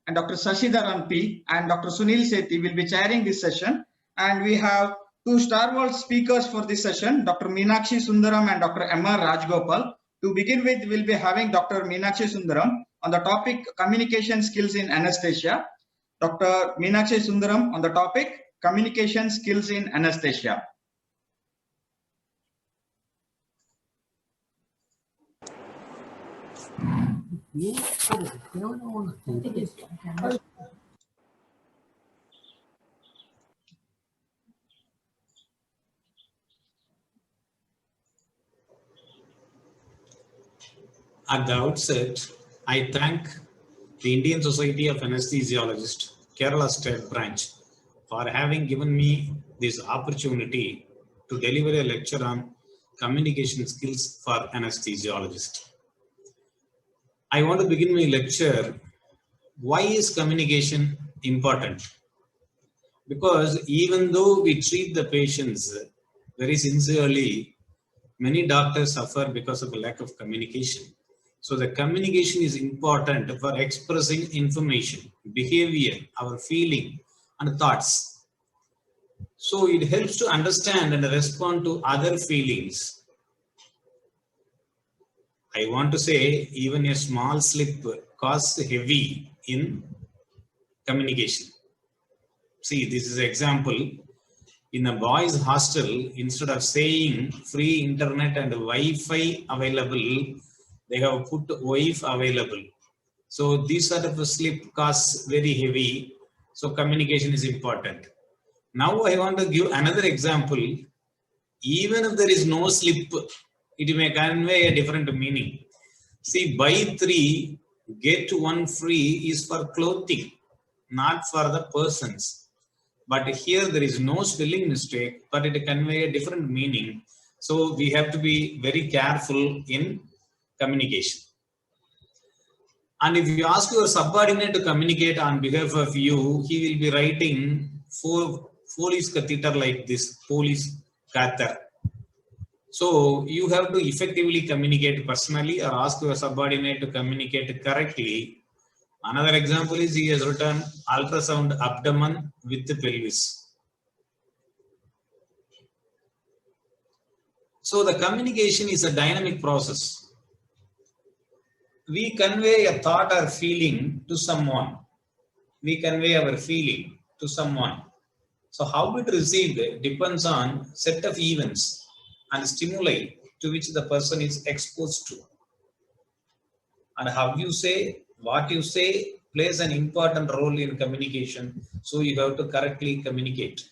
and Dr. Sashidharan P. and Dr. Sunil Sethi will be chairing this session. And we have two Star World speakers for this session, Dr. Meenakshi Sundaram and Dr. M.R. Rajgopal. To begin with, we'll be having Dr. Meenakshi Sundaram on the topic communication skills in anesthesia. Dr. Meenakshi Sundaram on the topic communication skills in anesthesia. At the outset, I thank the Indian Society of Anesthesiologists, Kerala State Branch, for having given me this opportunity to deliver a lecture on communication skills for anesthesiologists. I want to begin my lecture. Why is communication important? Because even though we treat the patients very sincerely, many doctors suffer because of a lack of communication. So the communication is important for expressing information, behavior, our feeling and thoughts. So it helps to understand and respond to other feelings. I want to say even a small slip costs heavy in communication. See, this is an example. In a boys' hostel, instead of saying free internet and Wi-Fi available, they have put wife available. So this sort of a slip costs very heavy. So communication is important. Now I want to give another example. Even if there is no slip, it may convey a different meaning. See, buy 3, get 1 free is for clothing, not for the persons. But here there is no spelling mistake, but it convey a different meaning. So we have to be very careful in communication. And if you ask your subordinate to communicate on behalf of you, he will be writing 4 police catheter like this, police catheter. So you have to effectively communicate personally or ask your subordinate to communicate correctly. Another example is he has written ultrasound abdomen with the pelvis. So the communication is a dynamic process. We convey a thought or feeling to someone. We convey our feeling to someone. So how it received depends on set of events and stimuli to which the person is exposed to. And how you say, what you say plays an important role in communication. So you have to correctly communicate.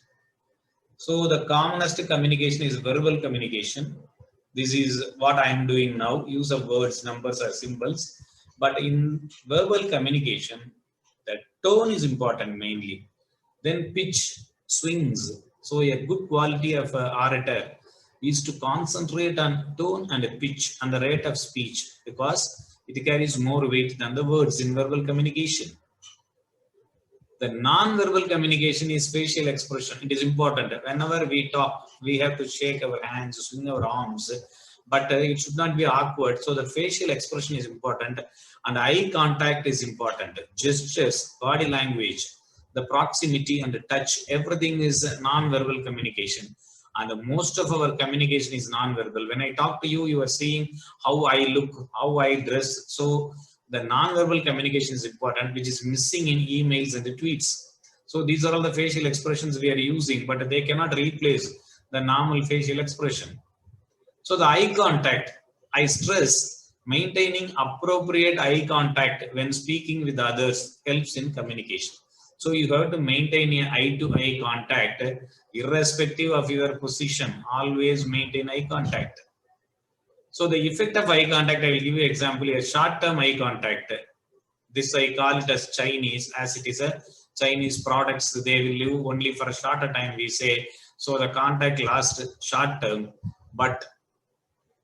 So the commonest communication is verbal communication. This is what I am doing now, use of words, numbers or symbols. But in verbal communication, the tone is important mainly. Then pitch, swings. So a good quality of an orator is to concentrate on tone and pitch and the rate of speech because it carries more weight than the words in verbal communication. The non-verbal communication is facial expression. It is important. Whenever we talk, we have to shake our hands, swing our arms, but it should not be awkward. So the facial expression is important and eye contact is important. Gestures, body language, the proximity and the touch, everything is non-verbal communication. And most of our communication is non-verbal. When I talk to you, you are seeing how I look, how I dress. So the non-verbal communication is important, which is missing in emails and the tweets. So these are all the facial expressions we are using, but they cannot replace the normal facial expression. So the eye contact, I stress maintaining appropriate eye contact when speaking with others helps in communication. So you have to maintain an eye-to-eye contact irrespective of your position. Always maintain eye contact. So the effect of eye contact, I will give you an example here. Short-term eye contact. This I call it as Chinese, as it is a Chinese products. They will live only for a shorter time, we say. So the contact lasts short-term, but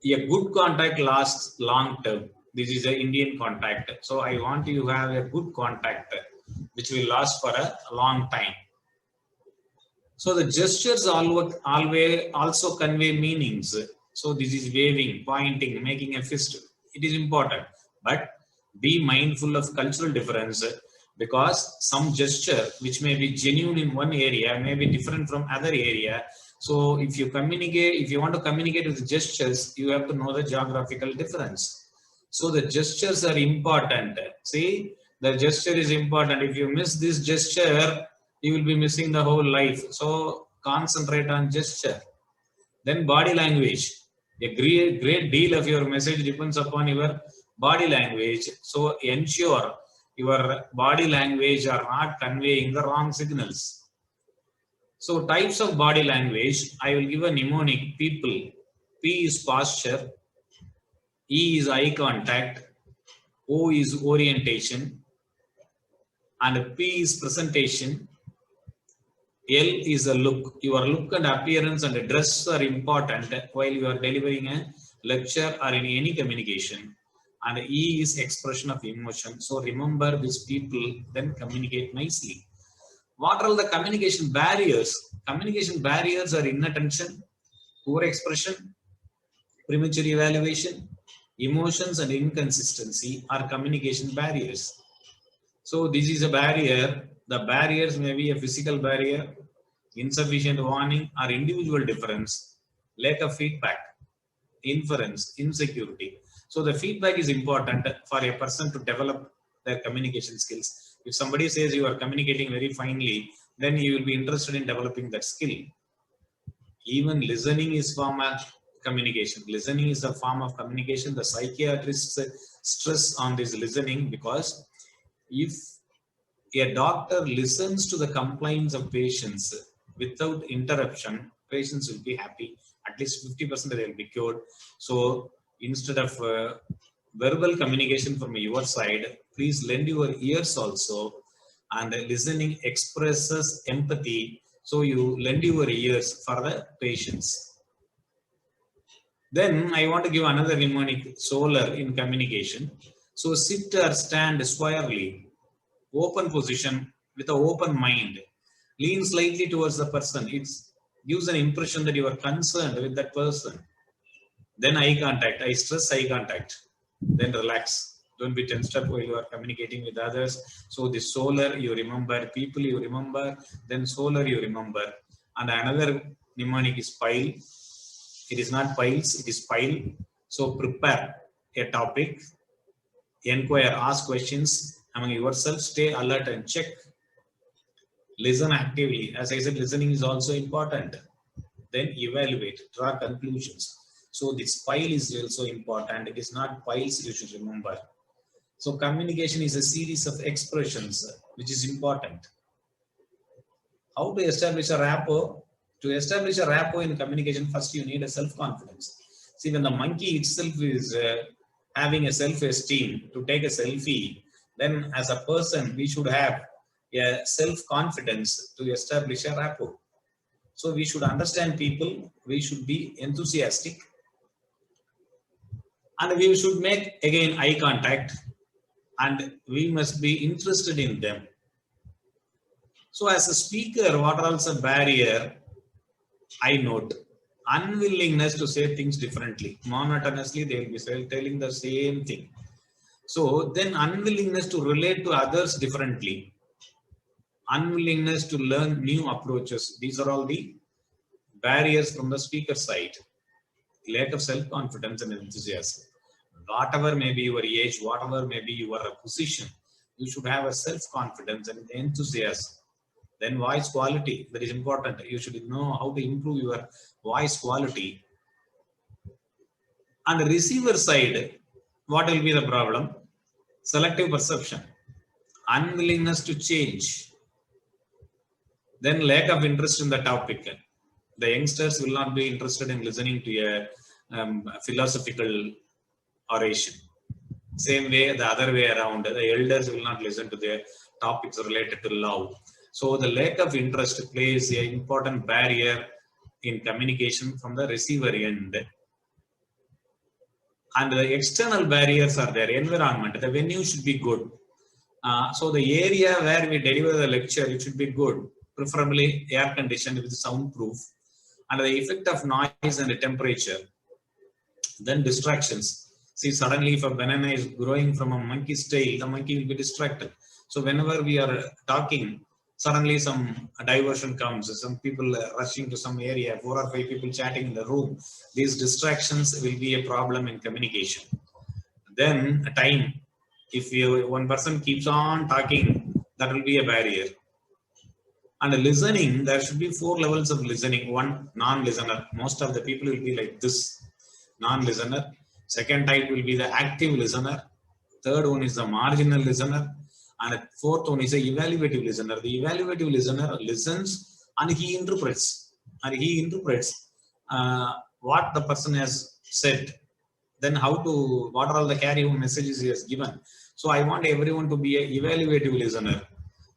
a good contact lasts long-term. This is an Indian contact. So I want you to have a good contact which will last for a long time. So the gestures always also convey meanings. So this is waving, pointing, making a fist. It is important, but be mindful of cultural difference. because some gesture which may be genuine in one area may be different from other area. So if you want to communicate with gestures, you have to know the geographical difference. So the gestures are important. See, the gesture is important. If you miss this gesture, you will be missing the whole life. So concentrate on gesture. Then body language. A great deal of your message depends upon your body language. So ensure your body language are not conveying the wrong signals. So types of body language, I will give a mnemonic: people. P is posture, E is eye contact, O is orientation, and P is presentation. L is a look. Your look and appearance and dress are important while you are delivering a lecture or in any communication. And E is expression of emotion. So remember these people, then communicate nicely. What are all the communication barriers? Communication barriers are inattention, poor expression, premature evaluation, emotions and inconsistency are communication barriers. So this is a barrier. The barriers may be a physical barrier, insufficient warning or individual difference, lack of feedback, inference, insecurity. So the feedback is important for a person to develop their communication skills. If somebody says you are communicating very finely, then you will be interested in developing that skill. Even listening is form of communication. Listening is a form of communication. The psychiatrists stress on this listening, because if a doctor listens to the complaints of patients without interruption, patients will be happy. At least 50% they will be cured. So instead of verbal communication from your side, please lend your ears also. And listening expresses empathy. So you lend your ears for the patients. Then I want to give another mnemonic, solar, in communication. So sit or stand squarely, open position with an open mind, lean slightly towards the person. It gives an impression that you are concerned with that person. Then eye contact. I stress eye contact. Then relax. Don't be tensed up while you are communicating with others. So the solar you remember, people you remember, then solar you remember. And another mnemonic is pile. It is not piles, it is pile. So prepare a topic, inquire, ask questions among yourself, stay alert and check. Listen actively. As I said, listening is also important. Then evaluate, draw conclusions. So this pile is also important. It is not piles you should remember. So communication is a series of expressions, which is important. How to establish a rapport? To establish a rapport in communication, first you need a self-confidence. See, when the monkey itself is having a self-esteem to take a selfie, then as a person, we should have a self-confidence to establish a rapport. So we should understand people, we should be enthusiastic, and we should make again eye contact, and we must be interested in them. So as a speaker, what are also barrier? I note unwillingness to say things differently. Monotonously, they will be telling the same thing. So then unwillingness to relate to others differently. Unwillingness to learn new approaches. These are all the barriers from the speaker side. Lack of self-confidence and enthusiasm. Whatever may be your age, whatever may be your position, you should have a self-confidence and enthusiasm. Then voice quality, that is important. You should know how to improve your voice quality. On the receiver side, what will be the problem? Selective perception, unwillingness to change, then lack of interest in the topic. The youngsters will not be interested in listening to a philosophical oration. Same way, the other way around, the elders will not listen to the topics related to love. So the lack of interest plays an important barrier in communication from the receiver end. And the external barriers are there. Environment, the venue should be good. So the area where we deliver the lecture, it should be good, preferably air conditioned with soundproof. And the effect of noise and the temperature. Then distractions. See, suddenly if a banana is growing from a monkey's tail, the monkey will be distracted. So whenever we are talking, suddenly some diversion comes, some people rushing to some area, 4 or 5 people chatting in the room. These distractions will be a problem in communication. Then a time, if one person keeps on talking, that will be a barrier. And listening, there should be 4 levels of listening. One, non-listener. Most of the people will be like this, non-listener. Second type will be the active listener. Third one is the marginal listener. And the fourth one is the evaluative listener. The evaluative listener listens and he interprets. And he interprets what the person has said. Then what are all the carry-on messages he has given. So I want everyone to be an evaluative listener.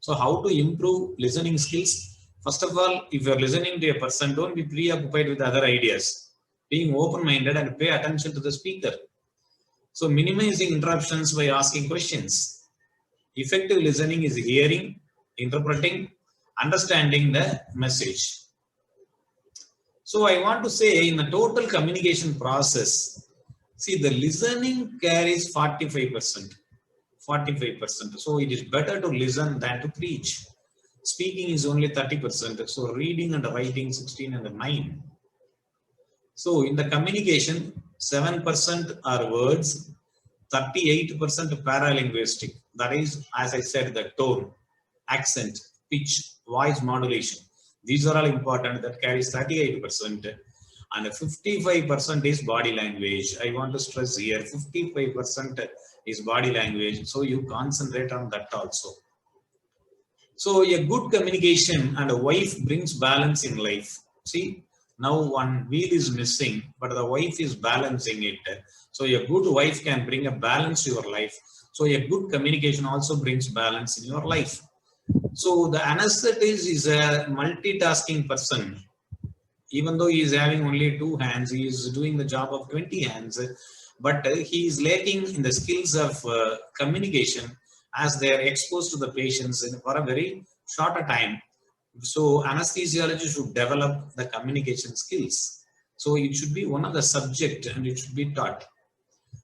So how to improve listening skills? First of all, if you are listening to a person, don't be preoccupied with other ideas. Being open-minded and pay attention to the speaker. So minimizing interruptions by asking questions. Effective listening is hearing, interpreting, understanding the message. So I want to say in the total communication process, see the listening carries 45%. 45%. So it is better to listen than to preach. Speaking is only 30%. So reading and writing 16 and 9. So in the communication, 7% are words, 38% paralinguistic. That is, as I said, the tone, accent, pitch, voice modulation. These are all important. That carries 38%. And 55% is body language. I want to stress here, 55% is body language. So you concentrate on that also. So a good communication and a wife brings balance in life. See, now one wheel is missing, but the wife is balancing it. So a good wife can bring a balance to your life. So a good communication also brings balance in your life. So the anesthetist is a multitasking person. Even though he is having only 2 hands, he is doing the job of 20 hands, but he is lacking in the skills of communication as they are exposed to the patients for a very shorter time. So anesthesiology should develop the communication skills. So it should be one of the subject and it should be taught.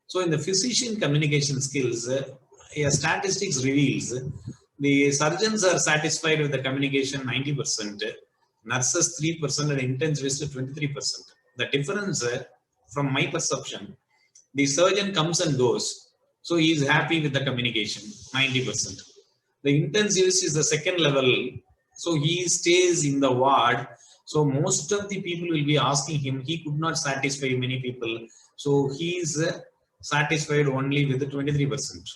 So in the physician communication skills, statistics reveals the surgeons are satisfied with the communication 90%, nurses 3% and intensivists 23%. The difference from my perception, the surgeon comes and goes. So he is happy with the communication, 90%. The intensivist is the second level. So he stays in the ward. So most of the people will be asking him, he could not satisfy many people. So he is satisfied only with the 23%.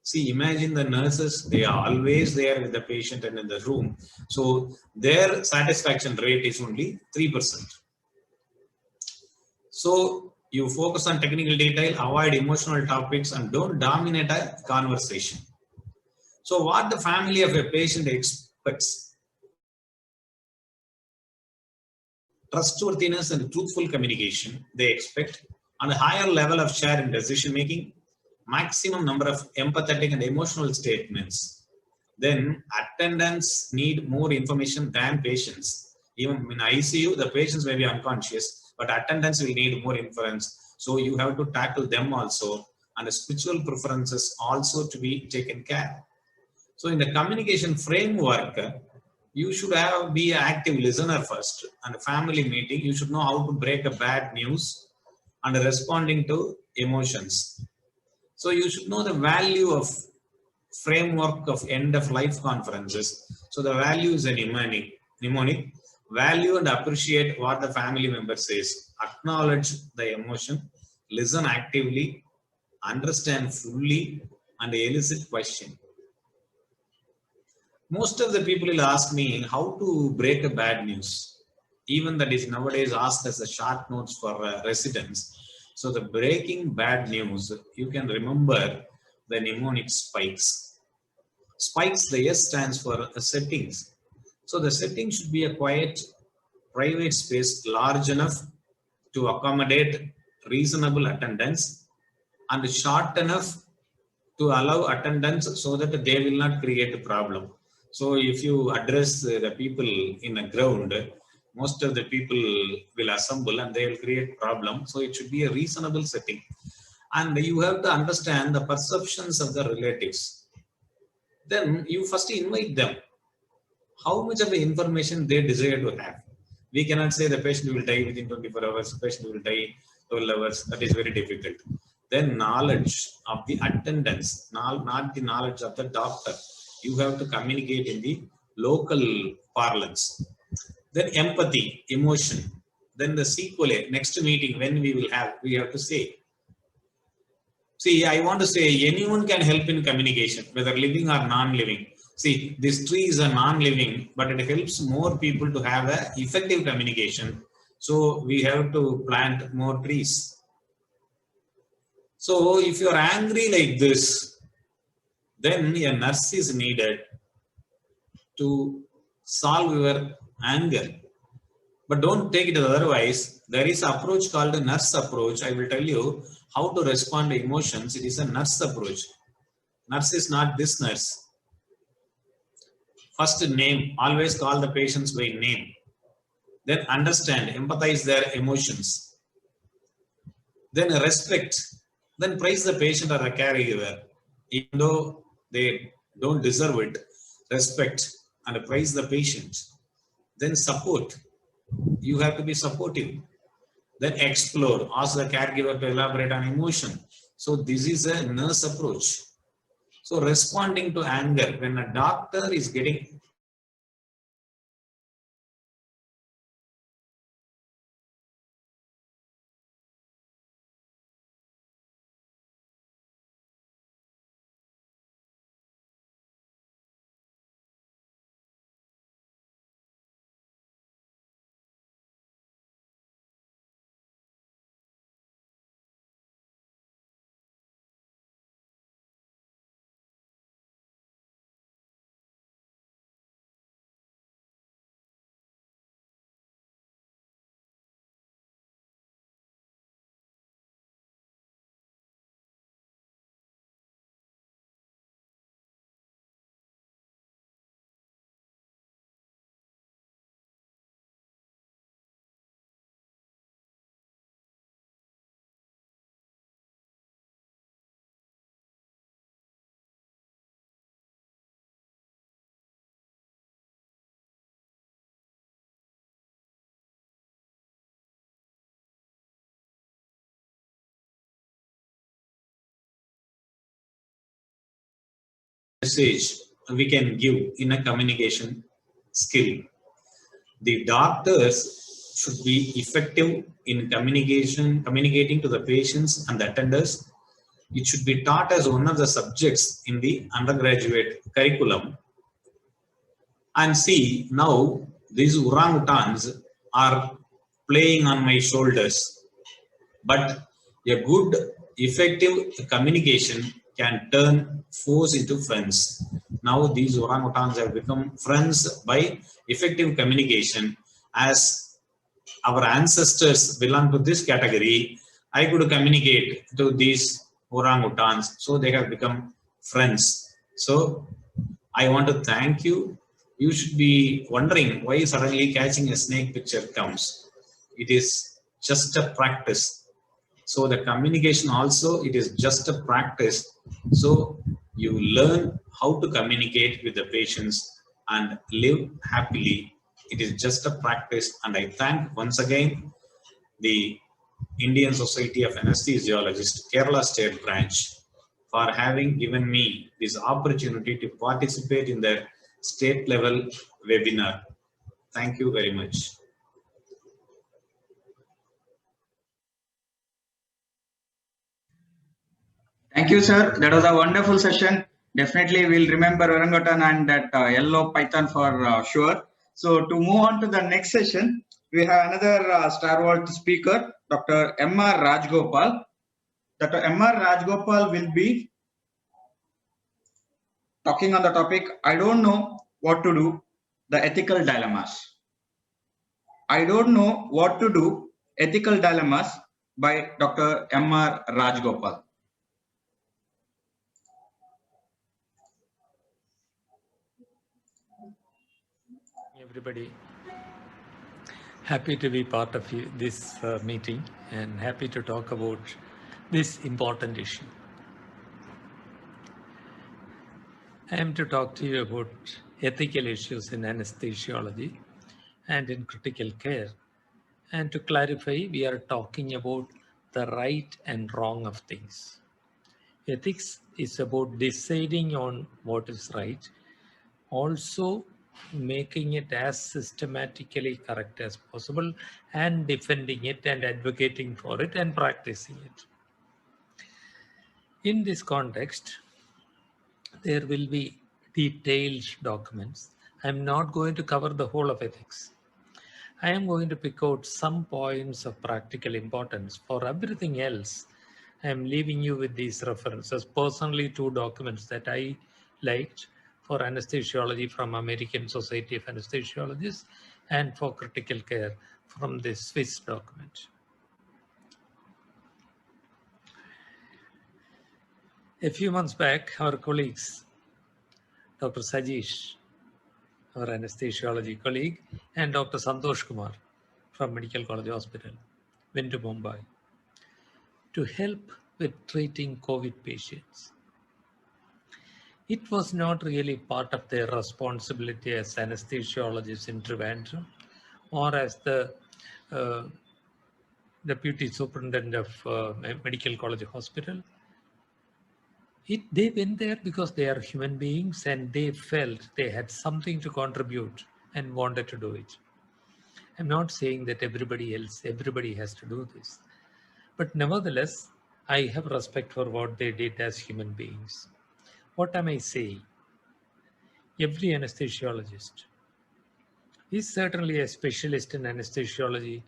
See, imagine the nurses, they are always there with the patient and in the room. So their satisfaction rate is only 3%. So you focus on technical detail, avoid emotional topics, and don't dominate a conversation. So what the family of a patient expects: trustworthiness and truthful communication, they expect, and a higher level of share in decision making, maximum number of empathetic and emotional statements. Then attendants need more information than patients. Even in ICU, the patients may be unconscious, but attendants will need more inference. So you have to tackle them also, and the spiritual preferences also to be taken care. So in the communication framework, you should be an active listener first. And a family meeting, you should know how to break a bad news and responding to emotions. So you should know the value of framework of end of life conferences. So the value is a mnemonic. Value and appreciate what the family member says. Acknowledge the emotion. Listen actively. Understand fully and elicit question. Most of the people will ask me how to break a bad news. Even that is nowadays asked as a short notes for residents. So the breaking bad news, you can remember the mnemonic spikes. Spikes, the S stands for settings. So the setting should be a quiet, private space large enough to accommodate reasonable attendance and short enough to allow attendance so that they will not create a problem. So if you address the people in a ground, most of the people will assemble and they will create problem. So it should be a reasonable setting. And you have to understand the perceptions of the relatives. then you first invite them. How much of the information they desire to have. We cannot say the patient will die within 24 hours, the patient will die 12 hours. That is very difficult. Then knowledge of the attendants, not the knowledge of the doctor. You have to communicate in the local parlance. Then empathy, emotion. Then the sequelae, next meeting when we have to say. See, I want to say anyone can help in communication, whether living or non-living. See, this tree is a non-living, but it helps more people to have a effective communication. So we have to plant more trees. So if you are angry like this, then a nurse is needed to solve your anger. But don't take it otherwise. There is an approach called a nurse approach. I will tell you how to respond to emotions. It is a nurse approach. Nurse is not this nurse. First name, always call the patients by name. Then understand, empathize their emotions. Then respect. Then praise the patient or the caregiver. Even though they don't deserve it, respect and praise the patient. Then support. You have to be supportive. Then explore, ask the caregiver to elaborate on emotion. So this is a nurse approach. So responding to anger, when a doctor is getting message we can give in a communication skill. The doctors should be effective in communicating to the patients and the attenders. It should be taught as one of the subjects in the undergraduate curriculum. And see, now these orangutans are playing on my shoulders. But a good, effective communication can turn foes into friends. Now these orangutans have become friends by effective communication. As our ancestors belong to this category, I could communicate to these orangutans, so they have become friends. So I want to thank you. You should be wondering why suddenly catching a snake picture comes. It is just a practice. So the communication also, it is just a practice. So you learn how to communicate with the patients and live happily. It is just a practice. And I thank once again the Indian Society of Anesthesiologists, Kerala State Branch, for having given me this opportunity to participate in their state level webinar. Thank you very much. Thank you, sir. That was a wonderful session. Definitely, we'll remember orangutan and that yellow python for sure. So, to move on to the next session, we have another Star World speaker, Dr. M.R. Rajgopal. Dr. M.R. Rajgopal will be talking on the topic, I don't know what to do, the ethical dilemmas. I don't know what to do, ethical dilemmas by Dr. M.R. Rajgopal. Everybody, happy to be part of this meeting and happy to talk about this important issue. I am to talk to you about ethical issues in anesthesiology and in critical care. And to clarify, we are talking about the right and wrong of things. Ethics is about deciding on what is right, also making it as systematically correct as possible, and defending it and advocating for it and practicing it. In this context, there will be detailed documents. I'm not going to cover the whole of ethics. I am going to pick out some points of practical importance. For everything else, I am leaving you with these references. Personally, two documents that I liked for anesthesiology from American Society of Anesthesiologists and for critical care from the Swiss document. A few months back, our colleagues, Dr. Sajish, our anesthesiology colleague, and Dr. Santosh Kumar from Medical College Hospital went to Mumbai to help with treating COVID patients. It was not really part of their responsibility as anesthesiologists in Trivandrum or as the deputy superintendent of Medical College Hospital. They went there because they are human beings and they felt they had something to contribute and wanted to do it. I'm not saying that everybody has to do this. But nevertheless, I have respect for what they did as human beings. What am I saying? Every anesthesiologist is certainly a specialist in anesthesiology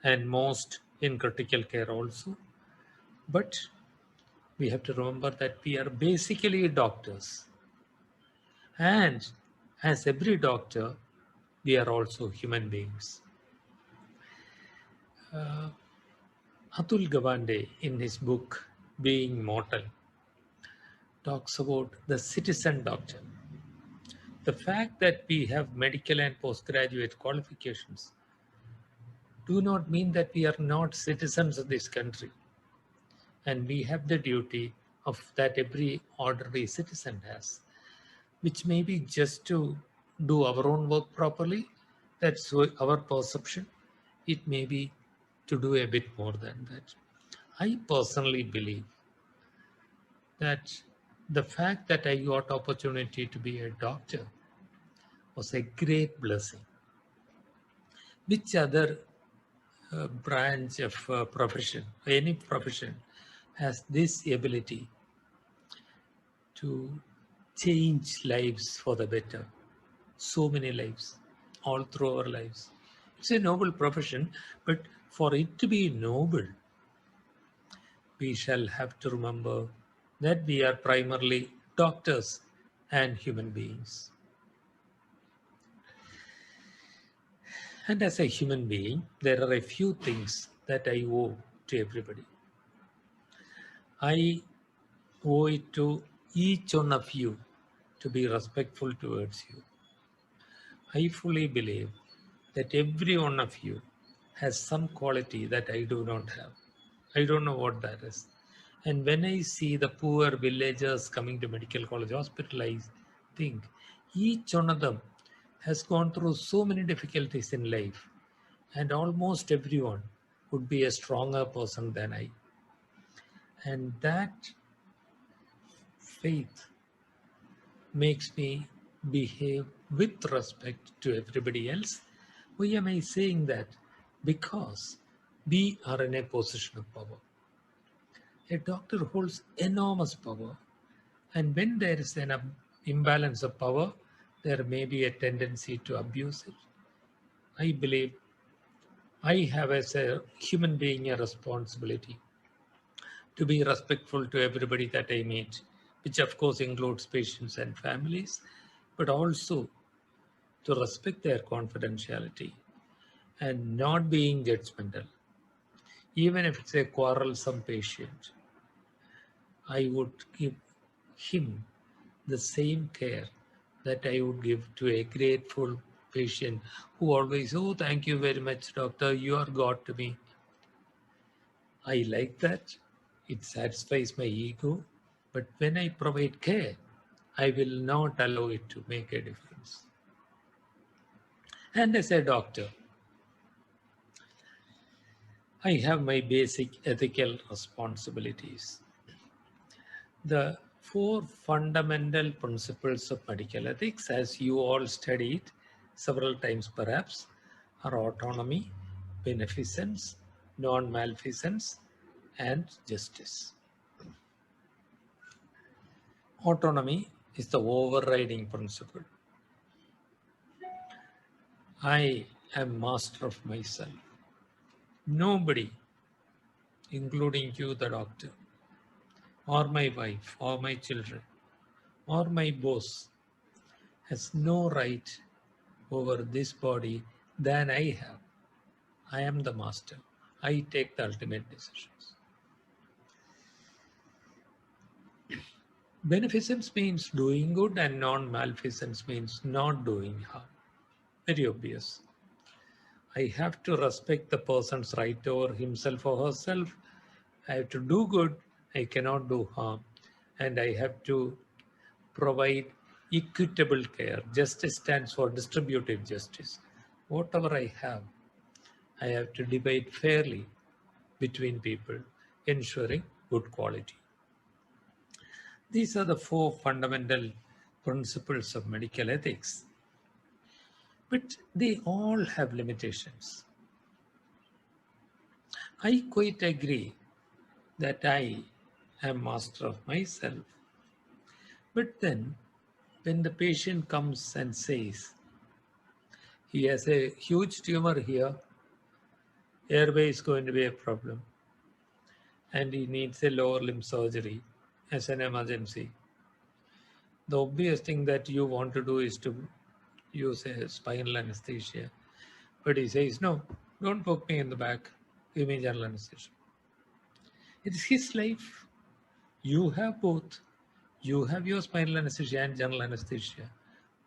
and most in critical care also. But we have to remember that we are basically doctors. And as every doctor, we are also human beings. Atul Gawande, in his book, Being Mortal, talks about the citizen doctor. The fact that we have medical and postgraduate qualifications do not mean that we are not citizens of this country. And we have the duty of that every ordinary citizen has, which may be just to do our own work properly. That's our perception. It may be to do a bit more than that. I personally believe that the fact that I got opportunity to be a doctor was a great blessing. Which other branch of profession, any profession, has this ability to change lives for the better? So many lives, all through our lives. It's a noble profession, but for it to be noble, we shall have to remember that we are primarily doctors and human beings. And as a human being, there are a few things that I owe to everybody. I owe it to each one of you to be respectful towards you. I fully believe that every one of you has some quality that I do not have. I don't know what that is. And when I see the poor villagers coming to Medical College Hospital, I think each one of them has gone through so many difficulties in life, and almost everyone would be a stronger person than I. And that faith makes me behave with respect to everybody else. Why am I saying that? Because we are in a position of power. A doctor holds enormous power, and when there is an imbalance of power, there may be a tendency to abuse it. I believe I have, as a human being, a responsibility to be respectful to everybody that I meet, which of course includes patients and families, but also to respect their confidentiality and not being judgmental. Even if it's a quarrelsome patient, I would give him the same care that I would give to a grateful patient who always, oh, thank you very much, doctor, you are God to me. I like that. It satisfies my ego. But when I provide care, I will not allow it to make a difference. And as a doctor, I have my basic ethical responsibilities. The four fundamental principles of medical ethics, as you all studied several times perhaps, are autonomy, beneficence, non-malfeasance, and justice. Autonomy is the overriding principle. I am master of myself. Nobody, including you, the doctor, or my wife, or my children, or my boss, has no right over this body than I have. I am the master. I take the ultimate decisions. Beneficence means doing good, and non-malfeasance means not doing harm. Very obvious. I have to respect the person's right over himself or herself. I have to do good. I cannot do harm. And I have to provide equitable care. Justice stands for distributive justice. Whatever I have to divide fairly between people, ensuring good quality. These are the four fundamental principles of medical ethics. But they all have limitations. I quite agree that I am master of myself. But then, when the patient comes and says, he has a huge tumor here, airway is going to be a problem, and he needs a lower limb surgery as an emergency, the obvious thing that you want to do is to use a spinal anesthesia. But he says, no, don't poke me in the back, give me general anesthesia. It is his life. You have both. You have your spinal anesthesia and general anesthesia.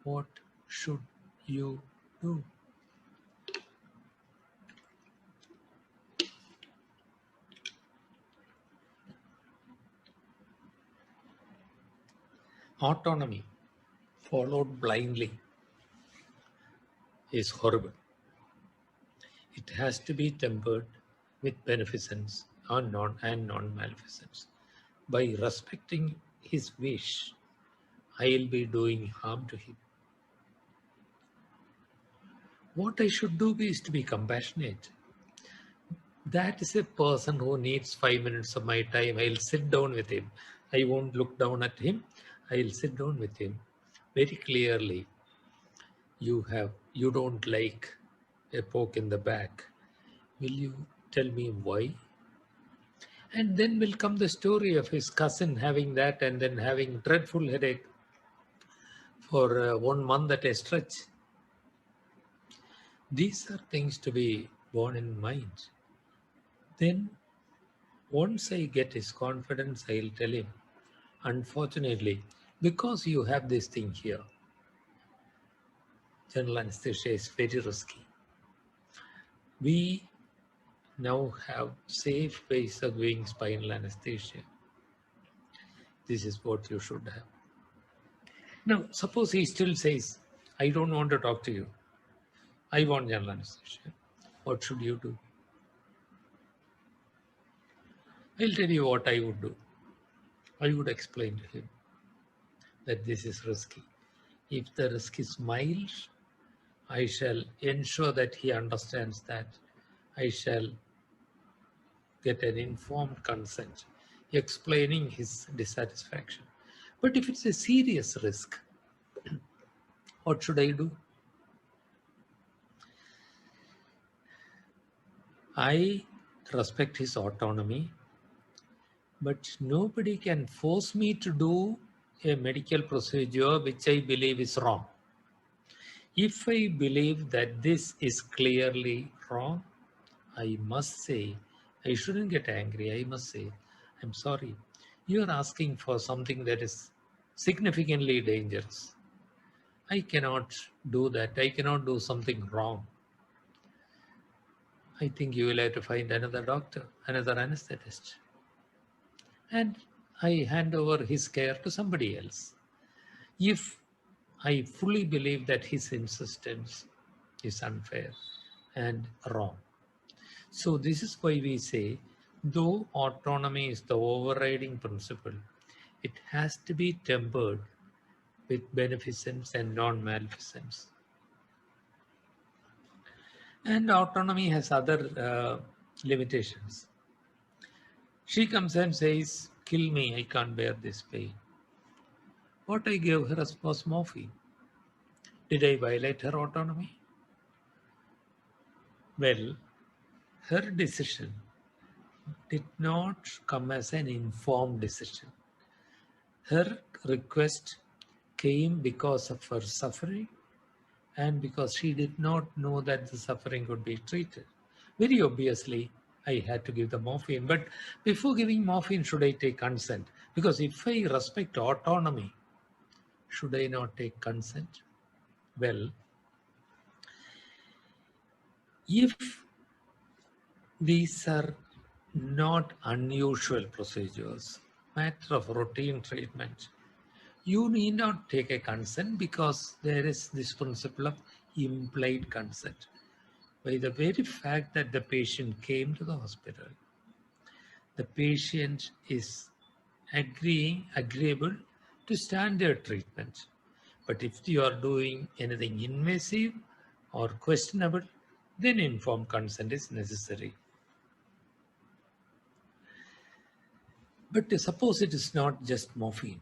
What should you do? Autonomy followed blindly is horrible. It has to be tempered with beneficence and non-malfeasance. By respecting his wish, I'll be doing harm to him. What I should do is to be compassionate. That is a person who needs 5 minutes of my time. I'll sit down with him. I won't look down at him. I'll sit down with him very clearly. You don't like a poke in the back. Will you tell me why? And then will come the story of his cousin having that and then having dreadful headache for 1 month at a stretch. These are things to be borne in mind. Then once I get his confidence, I'll tell him, unfortunately, because you have this thing here, general anesthesia is very risky. We now have safe ways of doing spinal anesthesia. This is what you should have. Now, suppose he still says, I don't want to talk to you. I want general anesthesia. What should you do? I'll tell you what I would do. I would explain to him that this is risky. If the risk is mild, I shall ensure that he understands that. I shall get an informed consent, explaining his dissatisfaction. But if it's a serious risk, what should I do? I respect his autonomy, but nobody can force me to do a medical procedure which I believe is wrong. If I believe that this is clearly wrong, I must say, I shouldn't get angry. I must say, I'm sorry. You are asking for something that is significantly dangerous. I cannot do that. I cannot do something wrong. I think you will have to find another doctor, another anesthetist. And I hand over his care to somebody else. if I fully believe that his insistence is unfair and wrong. So this is why we say, though autonomy is the overriding principle, it has to be tempered with beneficence and non-maleficence. And autonomy has other limitations. She comes and says, kill me, I can't bear this pain. What I gave her was morphine. Did I violate her autonomy? Well, her decision did not come as an informed decision. Her request came because of her suffering and because she did not know that the suffering could be treated. Very obviously, I had to give the morphine. But before giving morphine, should I take consent? Because if I respect autonomy, should I not take consent? Well, if these are not unusual procedures, matter of routine treatment, you need not take a consent because there is this principle of implied consent. By the very fact that the patient came to the hospital, the patient is agreeable to standard treatment. But if you are doing anything invasive or questionable, then informed consent is necessary. But suppose it is not just morphine,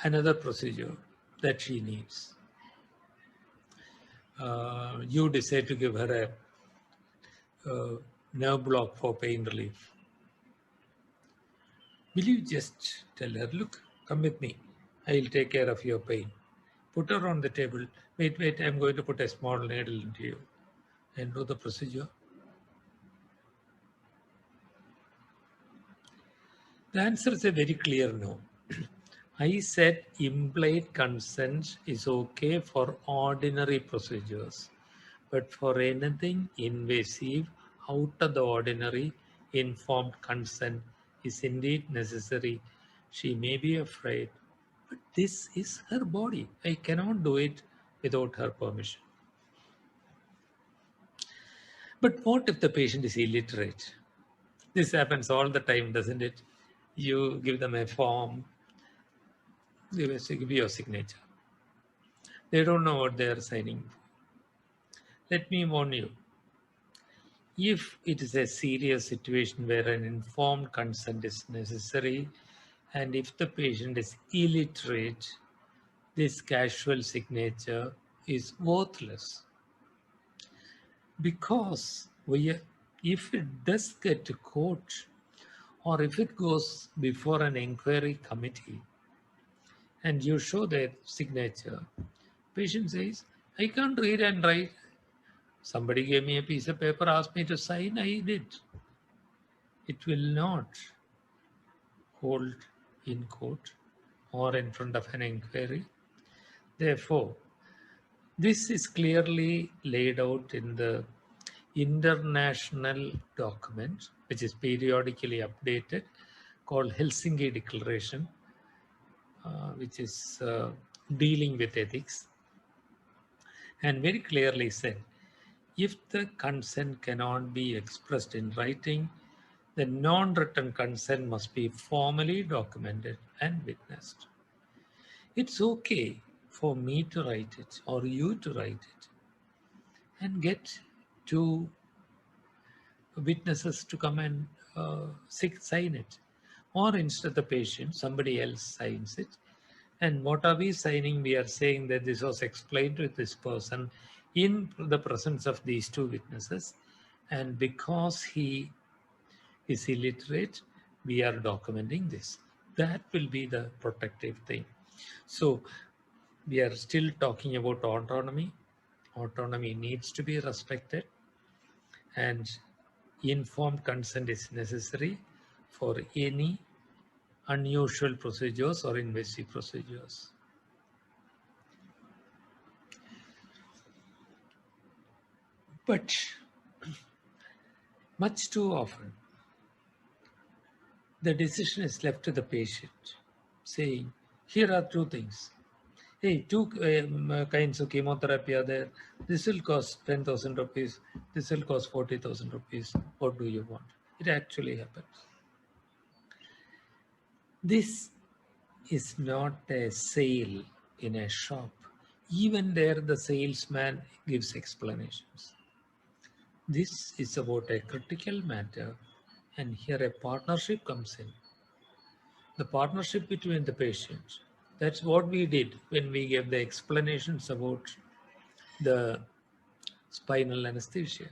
another procedure that she needs. You decide to give her a nerve block for pain relief. Will you just tell her, look, come with me. I'll take care of your pain. Put her on the table. Wait, I'm going to put a small needle into you and do the procedure. The answer is a very clear no. I said implied consent is okay for ordinary procedures, but for anything invasive, out of the ordinary, informed consent is indeed necessary. She may be afraid, but this is her body. I cannot do it without her permission. But what if the patient is illiterate? This happens all the time, doesn't it? You give them a form, give your signature. They don't know what they are signing for. Let me warn you, if it is a serious situation where an informed consent is necessary, and if the patient is illiterate, this casual signature is worthless. Because if it does get to court, or if it goes before an inquiry committee, and you show their signature, patient says, I can't read and write. Somebody gave me a piece of paper, asked me to sign, I did. It will not hold in court or in front of an inquiry. Therefore, this is clearly laid out in the international document, which is periodically updated, called Helsinki Declaration, which is dealing with ethics, and very clearly said, if the consent cannot be expressed in writing, the non-written consent must be formally documented and witnessed. It's okay for me to write it or you to write it and get two witnesses to come and sign it. Or instead of the patient, somebody else signs it. And what are we signing? We are saying that this was explained to this person in the presence of these two witnesses. And because he is illiterate, we are documenting this. That will be the protective thing. So we are still talking about autonomy. Autonomy needs to be respected, and informed consent is necessary for any unusual procedures or invasive procedures. But much too often, The decision is left to the patient, saying, here are two things. Hey, two kinds of chemotherapy are there. This will cost 10,000 rupees. This will cost 40,000 rupees. What do you want? It actually happens. This is not a sale in a shop. Even there, the salesman gives explanations. This is about a critical matter, and here a partnership comes in. The partnership between the patients. That's what we did when we gave the explanations about the spinal anesthesia.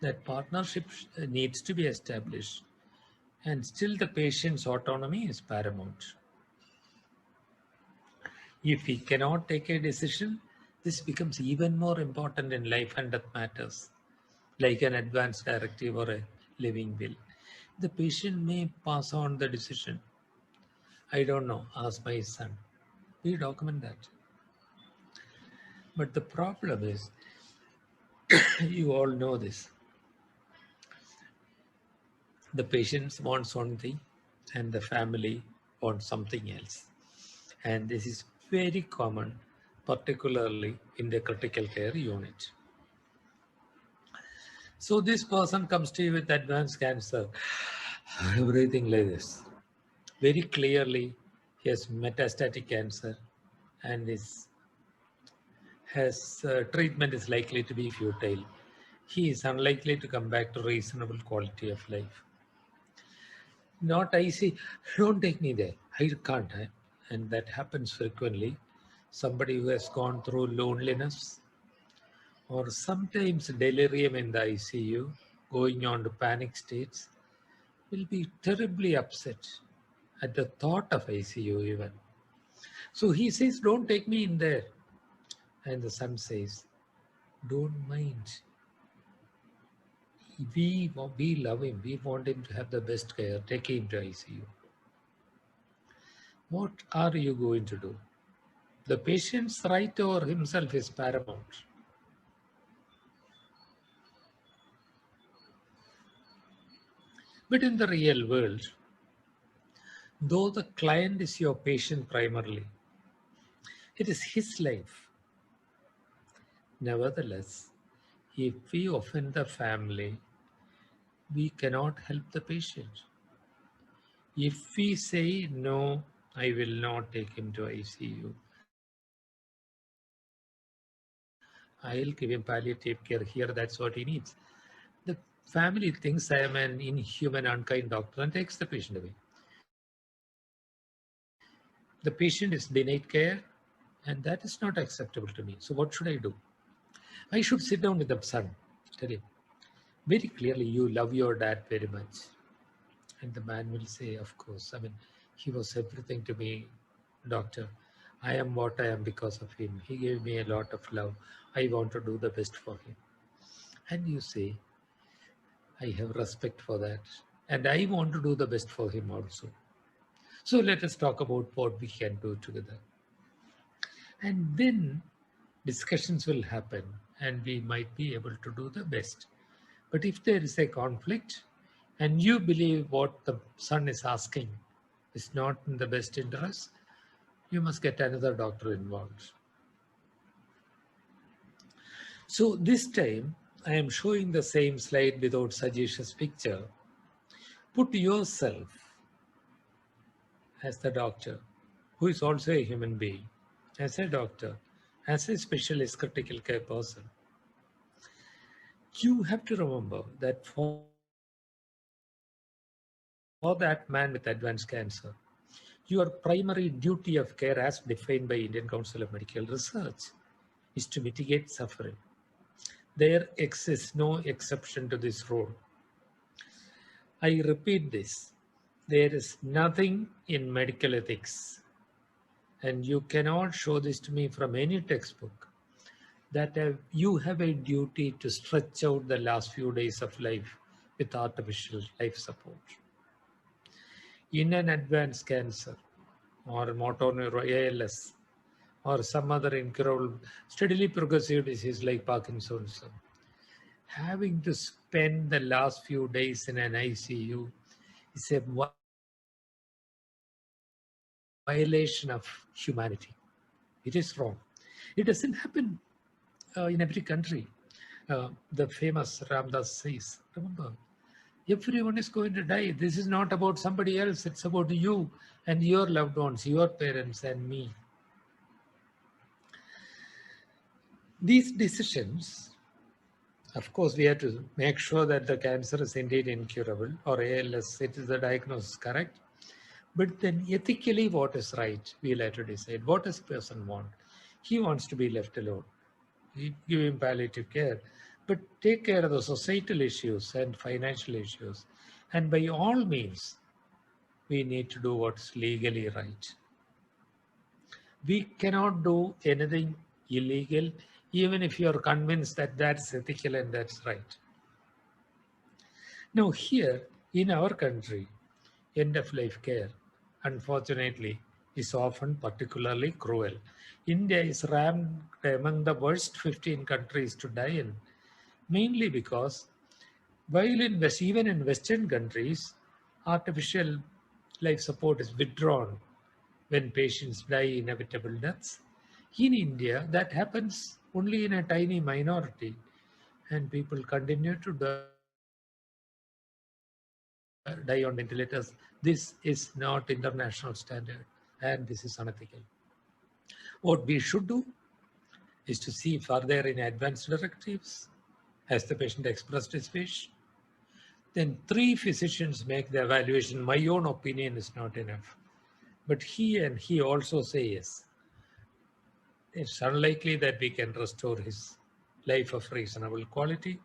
That partnership needs to be established, and still the patient's autonomy is paramount. If he cannot take a decision, this becomes even more important in life and death matters, like an advance directive or a living will. The patient may pass on the decision. I don't know, ask my son. We document that. But the problem is, you all know this. The patient wants one thing and the family wants something else. And this is very common, particularly in the critical care unit. So this person comes to you with advanced cancer, everything like this. Very clearly, he has metastatic cancer and his treatment is likely to be futile. He is unlikely to come back to reasonable quality of life. Not I see, don't take me there. I can't. And that happens frequently. Somebody who has gone through loneliness or sometimes delirium in the ICU, going on to panic states, will be terribly upset at the thought of ICU even. So he says, don't take me in there. And the son says, don't mind. We love him. We want him to have the best care. Take him to ICU. What are you going to do? The patient's right over himself is paramount. But in the real world, though the client is your patient primarily, it is his life. Nevertheless, if we offend the family, we cannot help the patient. If we say, no, I will not take him to ICU, I'll give him palliative care here, that's what he needs. The family thinks I am an inhuman, unkind doctor and takes the patient away. The patient is denied care, and that is not acceptable to me. So what should I do? I should sit down with the son, tell him very clearly, you love your dad very much. And the man will say, of course, I mean, he was everything to me, doctor. I am what I am because of him. He gave me a lot of love. I want to do the best for him. And you say, I have respect for that. And I want to do the best for him also. So let us talk about what we can do together. And then discussions will happen and we might be able to do the best. But if there is a conflict and you believe what the son is asking is not in the best interest, you must get another doctor involved. So this time I am showing the same slide without Sajesh's picture. Put yourself as the doctor, who is also a human being, as a doctor, as a specialist critical care person. You have to remember that for that man with advanced cancer, your primary duty of care as defined by Indian Council of Medical Research is to mitigate suffering. There exists no exception to this rule. I repeat this. There is nothing in medical ethics, and you cannot show this to me from any textbook, that you have a duty to stretch out the last few days of life with artificial life support. In an advanced cancer or motor neuron ALS or some other incurable, steadily progressive disease like Parkinson's, having to spend the last few days in an ICU is a violation of humanity. It is wrong. It doesn't happen in every country. The famous Ramdas says, remember, everyone is going to die. This is not about somebody else. It's about you and your loved ones, your parents and me. These decisions, of course, we have to make sure that the cancer is indeed incurable, or ALS, it is the diagnosis correct. But then ethically, what is right, we'll have to decide. What does the person want? He wants to be left alone. You give him palliative care, but take care of the societal issues and financial issues. And by all means, we need to do what's legally right. We cannot do anything illegal, even if you are convinced that that's ethical and that's right. Now, here in our country, end of life care, unfortunately, is often particularly cruel. India is ranked among the worst 15 countries to die in, mainly because while even in Western countries, artificial life support is withdrawn when patients die inevitable deaths. In India, that happens only in a tiny minority, and people continue to die on ventilators. This is not international standard, and this is unethical. What we should do is to see further in advanced directives. Has the patient expressed his wish? Then 3 physicians make the evaluation. My own opinion is not enough. But he also say yes. It's unlikely that we can restore his life of reasonable quality.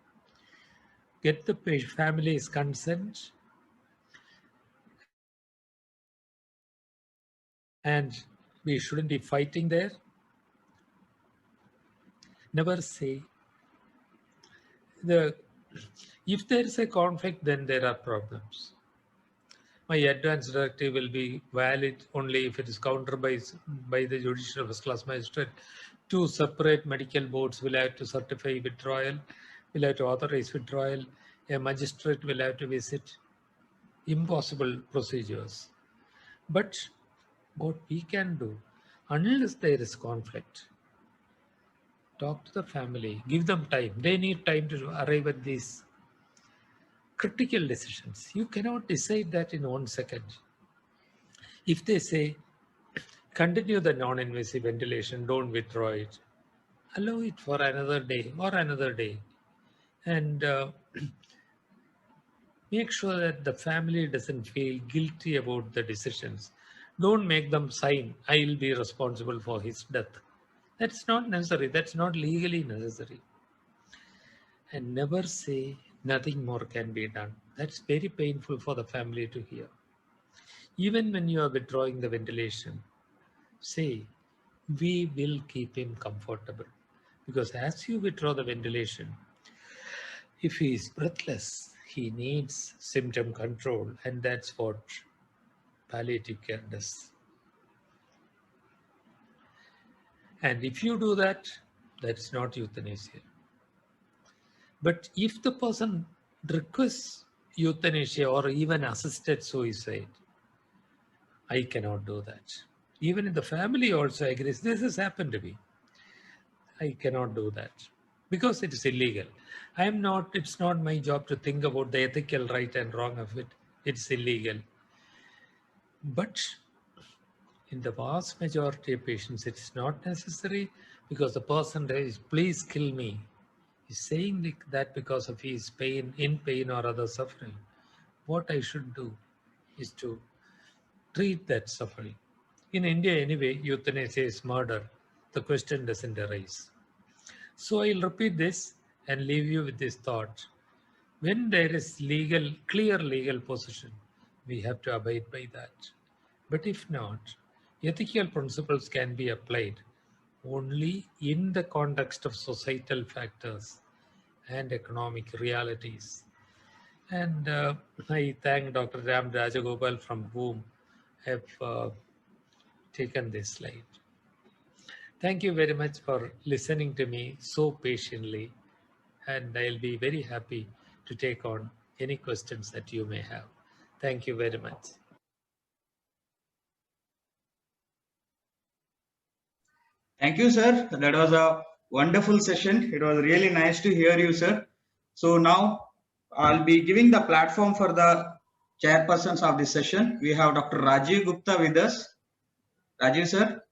Get the family's consent, and we shouldn't be fighting there. Never say if there is a conflict, then there are problems. My advance directive will be valid only if it is countered by the judicial first class magistrate. 2 separate medical boards will have to certify withdrawal, will have to authorize withdrawal. A magistrate will have to visit. Impossible procedures. But what we can do, unless there is conflict, talk to the family, give them time. They need time to arrive at these critical decisions. You cannot decide that in 1 second. If they say, continue the non-invasive ventilation, don't withdraw it, allow it for another day or another day, and make sure that the family doesn't feel guilty about the decisions. Don't make them sign, I will be responsible for his death. That's not necessary. That's not legally necessary. And never say nothing more can be done. That's very painful for the family to hear. Even when you are withdrawing the ventilation, say, we will keep him comfortable. Because as you withdraw the ventilation, if he is breathless, he needs symptom control, and that's what palliative care does. And if you do that, that's not euthanasia. But if the person requests euthanasia or even assisted suicide, I cannot do that. Even if the family also agrees, this has happened to me, I cannot do that because it is illegal. It's not my job to think about the ethical right and wrong of it. It's illegal. But in the vast majority of patients, it's not necessary because the person says, please kill me. He's saying that because of his pain, in pain or other suffering. What I should do is to treat that suffering. In India anyway, euthanasia is murder. The question doesn't arise. So I'll repeat this and leave you with this thought. When there is clear legal position, we have to abide by that. But if not, ethical principles can be applied only in the context of societal factors and economic realities. And I thank Dr. Ram Rajagopal, from whom I have taken this slide. Thank you very much for listening to me so patiently, and I'll be very happy to take on any questions that you may have. Thank you very much. Thank you, sir. That was a wonderful session. It was really nice to hear you, sir. So now I'll be giving the platform for the chairpersons of this session. We have Dr. Rajiv Gupta with us. Rajiv, sir.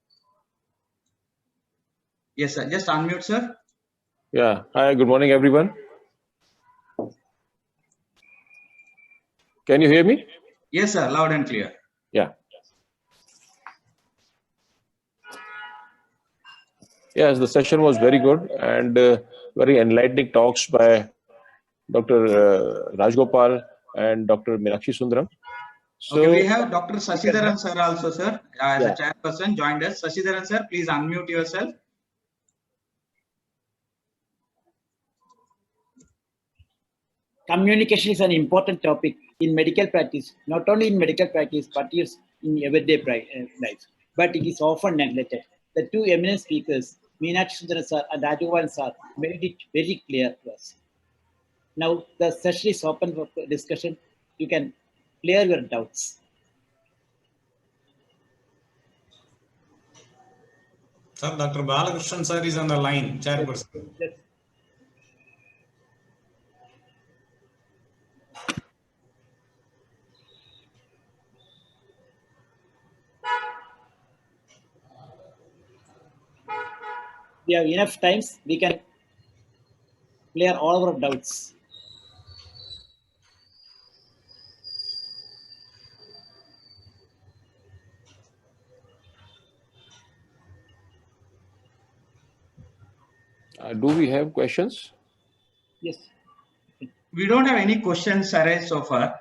Yes, sir. Just unmute, sir. Yeah. Hi, good morning, everyone. Can you hear me? Yes, sir. Loud and clear. Yeah. Yes, the session was very good and very enlightening talks by Dr. Rajgopal and Dr. Meenakshi Sundaram. So, Okay, we have Dr. Sasidharan, sir, also, sir, as Yeah. a chairperson joined us. Sasidharan, sir, please unmute yourself. Communication is an important topic in medical practice, not only in medical practice, but in everyday life. But it is often neglected. The two eminent speakers, Meenakshi Sundaram sir and Rajgopal sir, made it very clear to us. Now the session is open for discussion. You can clear your doubts. Sir, Dr. Balakrishnan sir is on the line, chairperson. Yes. We have enough times. We can clear all our doubts. do we have questions? Yes. We don't have any questions arise so far.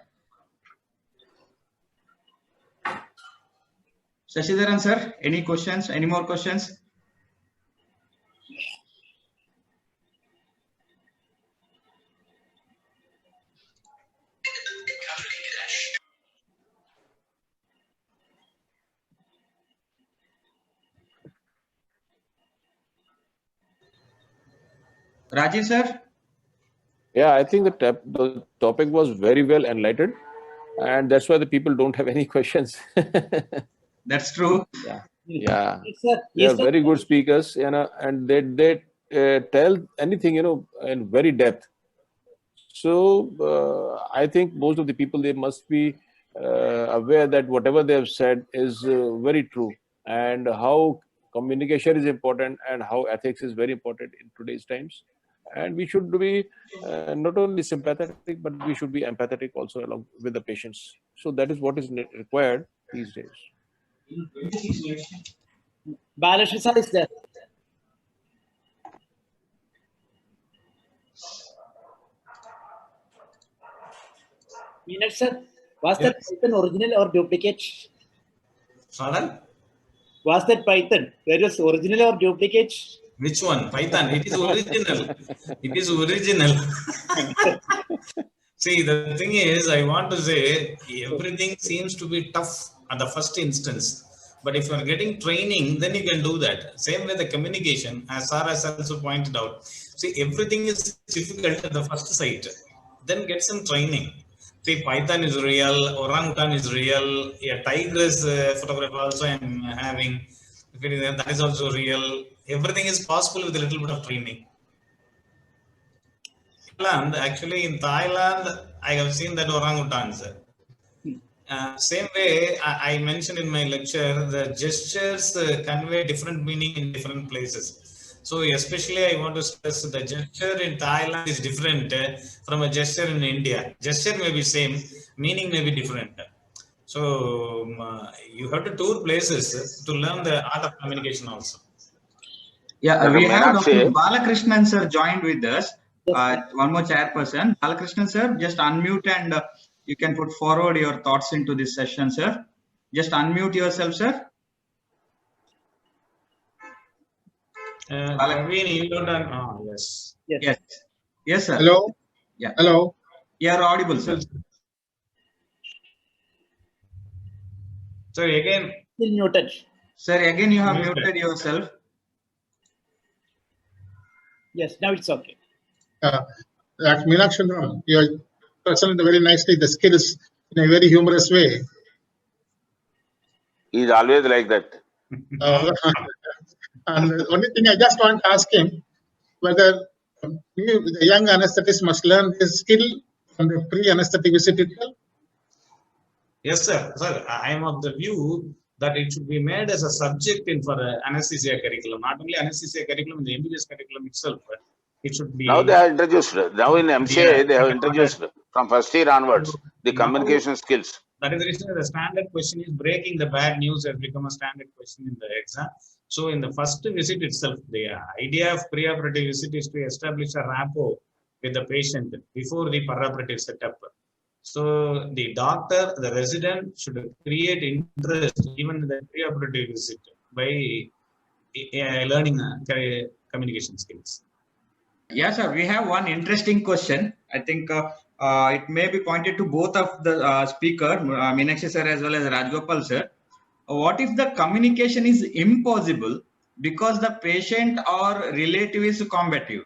Sasidharan, sir, any questions? Any more questions? Rajiv, sir? Yeah, I think the topic was very well enlightened, and that's why the people don't have any questions. That's true. Yeah. Yes, sir. They Yes, are sir. very good speakers, and they tell anything, in very depth. So I think most of the people, they must be aware that whatever they have said is very true, and how communication is important and how ethics is very important in today's times. And we should be not only sympathetic, but we should be empathetic also along with the patients. So that is what is required these days. Balakrishnan sir is there. Meenakshi sir, was that Python original or duplicate? Pardon? Was that Python? Where was original or duplicate? Which one? Python. It is original. It is original. See, the thing is, I want to say everything seems to be tough at the first instance. But if you are getting training, then you can do that. Same way the communication, as Sarah has also pointed out. See, everything is difficult at the first sight. Then get some training. See, Python is real, orangutan is real, a tigress photograph also I am having. That is also real. Everything is possible with a little bit of training. Actually, in Thailand, I have seen that orangutans. Same way, I mentioned in my lecture, the gestures convey different meaning in different places. So especially I want to stress the gesture in Thailand is different from a gesture in India. Gesture may be same, meaning may be different. So you have to tour places to learn the art of communication also. Yeah, we have Dr. Meenakshi. Balakrishnan, sir, joined with us. Yes, One more chairperson. Balakrishnan, sir, just unmute and you can put forward your thoughts into this session, sir. Just unmute yourself, sir. Praveen, you don't yes. yes. Yes. Yes, sir. Hello. Yeah. Hello. You are audible, sir. So again, Still muted. Sir, again you have Muted. muted yourself. Yes, now it's okay. Meenakshi, you presented very nicely the skills in a very humorous way. He's always like that. And the only thing I just want to ask him whether the young anesthetist must learn this skill from the pre-anesthetic visit itself. Yes, sir. Sir, I am of the view that it should be made as a subject in for anesthesia curriculum. Not only anesthesia curriculum, in the MBBS curriculum itself. It should be. Now they are introduced. Now in MCA, they have introduced from first year onwards the communication skills. That is the reason the standard question is breaking the bad news has become a standard question in the exam. So in the first visit itself, the idea of preoperative visit is to establish a rapport with the patient before the perioperative setup. So the doctor, the resident should create interest even in the preoperative visit by learning communication skills. Yes, sir. We have one interesting question. I think it may be pointed to both of the speaker, Meenakshi sir as well as Rajgopal sir. What if the communication is impossible because the patient or relative is combative?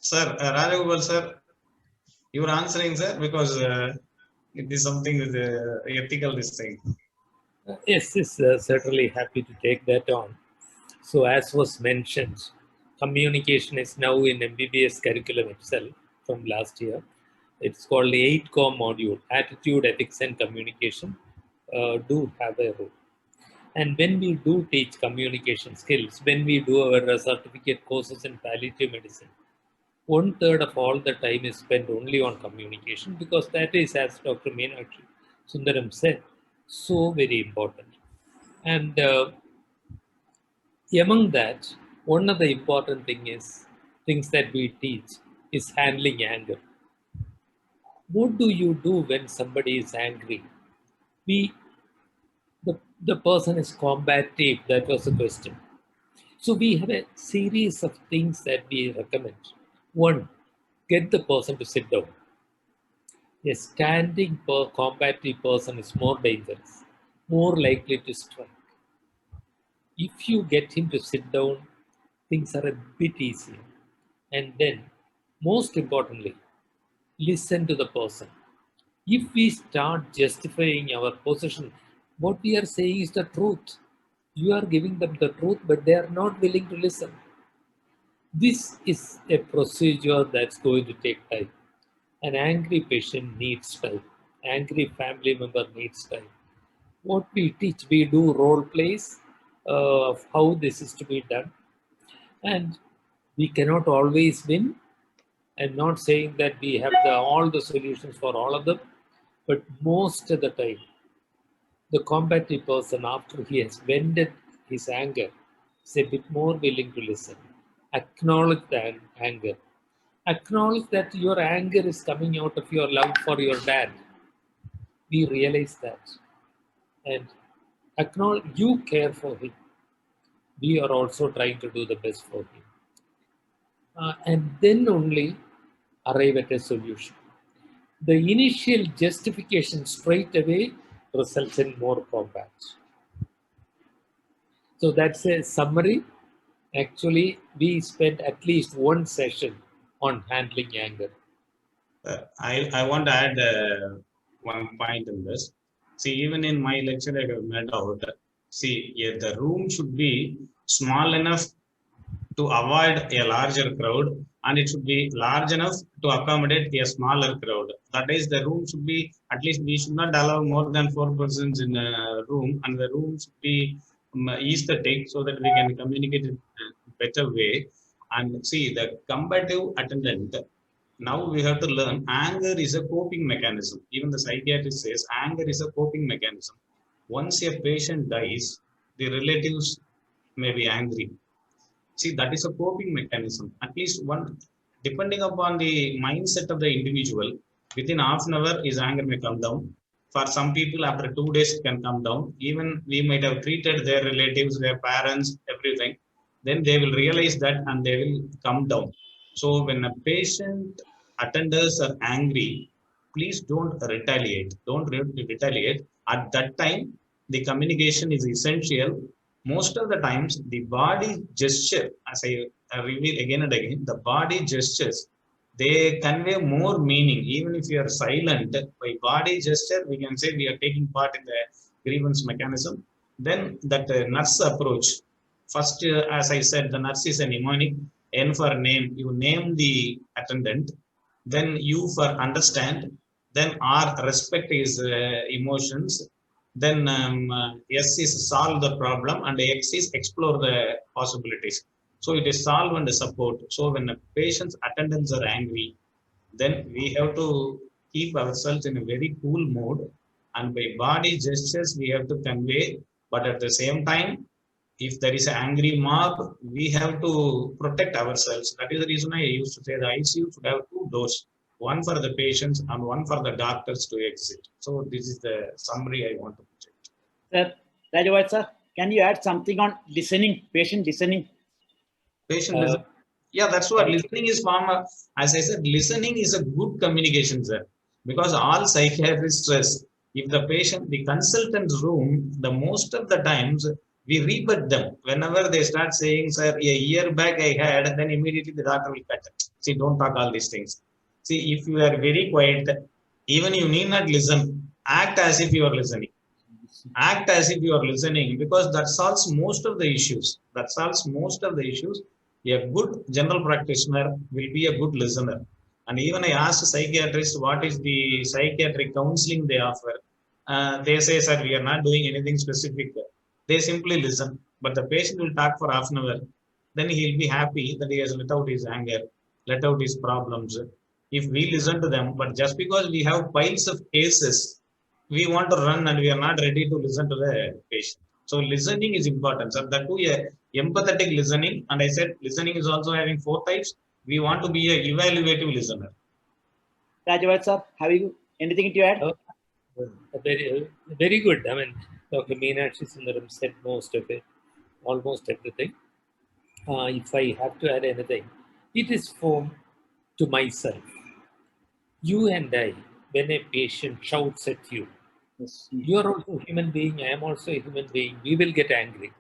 Sir, Rajagopal sir, you are answering, sir, because it is something with ethical this thing. Yes, certainly happy to take that on. So as was mentioned, communication is now in MBBS curriculum itself from last year. It's called the 8-core module. Attitude, ethics, and communication do have a role. And when we do teach communication skills, when we do our certificate courses in palliative medicine, 1/3 of all the time is spent only on communication, because that is, as Dr. Meenakshi Sundaram said, so very important. And among that, one of the important things that we teach is handling anger. What do you do when somebody is angry? The person is combative. That was the question. So we have a series of things that we recommend. One, get the person to sit down. A standing combative person is more dangerous, more likely to strike. If you get him to sit down, things are a bit easier. And then, most importantly, listen to the person. If we start justifying our position, what we are saying is the truth. You are giving them the truth, but they are not willing to listen. This is a procedure that's going to take time. An angry patient needs time. Angry family member needs time. What we teach, we do role plays of how this is to be done. And we cannot always win. I'm not saying that we have all the solutions for all of them, but most of the time, the combative person, after he has vented his anger, is a bit more willing to listen. Acknowledge the anger. Acknowledge that your anger is coming out of your love for your dad. We realize that. And acknowledge you care for him. We are also trying to do the best for him. And then only arrive at a solution. The initial justification straight away results in more combat. So that's a summary. Actually, we spent at least one session on handling anger. I want to add one point in this. See, even in my lecture, I have made out, the room should be small enough to avoid a larger crowd, and it should be large enough to accommodate a smaller crowd. That is, the room should be, at least we should not allow more than 4 persons in a room, and the room should be aesthetic so that we can communicate in a better way. And see, the combative attendant, now we have to learn anger is a coping mechanism. Even the psychiatrist says anger is a coping mechanism. Once a patient dies, the relatives may be angry. See, that is a coping mechanism. At least one, depending upon the mindset of the individual, within half an hour, his anger may come down. For some people, after 2 days, it can come down. Even we might have treated their relatives, their parents, everything. Then they will realize that and they will come down. So when a patient attenders are angry, please don't retaliate. Don't retaliate. At that time, the communication is essential. Most of the times, the body gesture, as I reveal again and again, the body gestures, they convey more meaning. Even if you are silent, by body gesture, we can say we are taking part in the grievance mechanism. Then that nurse approach. First, as I said, the nurse is a mnemonic. N for name. You name the attendant. Then U for understand. Then R, respect is emotions. Then S is solve the problem, and X is explore the possibilities. So it is solve and support. So when the patient's attendants are angry, then we have to keep ourselves in a very cool mode, and by body gestures we have to convey. But at the same time, if there is an angry mob, we have to protect ourselves. That is the reason I used to say the ICU should have two doors, one for the patients and one for the doctors to exit. So this is the summary I want to project. Sir, Rajawat sir, can you add something on listening, patient listening? Patient listen. Yeah, that's what listening is from. As I said, listening is a good communication, sir. Because all psychiatrists stress, if the patient, the consultant's room, the most of the times we rebut them. Whenever they start saying, sir, a year back I had, then immediately the doctor will cut. See, don't talk all these things. See, if you are very quiet, even you need not listen. Act as if you are listening. Act as if you are listening, because that solves most of the issues. That solves most of the issues. A good general practitioner will be a good listener. And even I asked a psychiatrist what is the psychiatric counseling they offer. They say, sir, we are not doing anything specific. They simply listen. But the patient will talk for half an hour. Then he'll be happy that he has let out his anger, let out his problems. If we listen to them, but just because we have piles of cases, we want to run and we are not ready to listen to the patient. So listening is important. So that too, empathetic listening. And I said listening is also having 4 types. We want to be an evaluative listener. Rajawat sir, have you anything to add? Very good. I mean, Dr. Meenakshi Sundaram said most of it, almost everything. If I have to add anything, it is for to myself. You and I, when a patient shouts at you, Yes. you are also a human being, I am also a human being, we will get angry.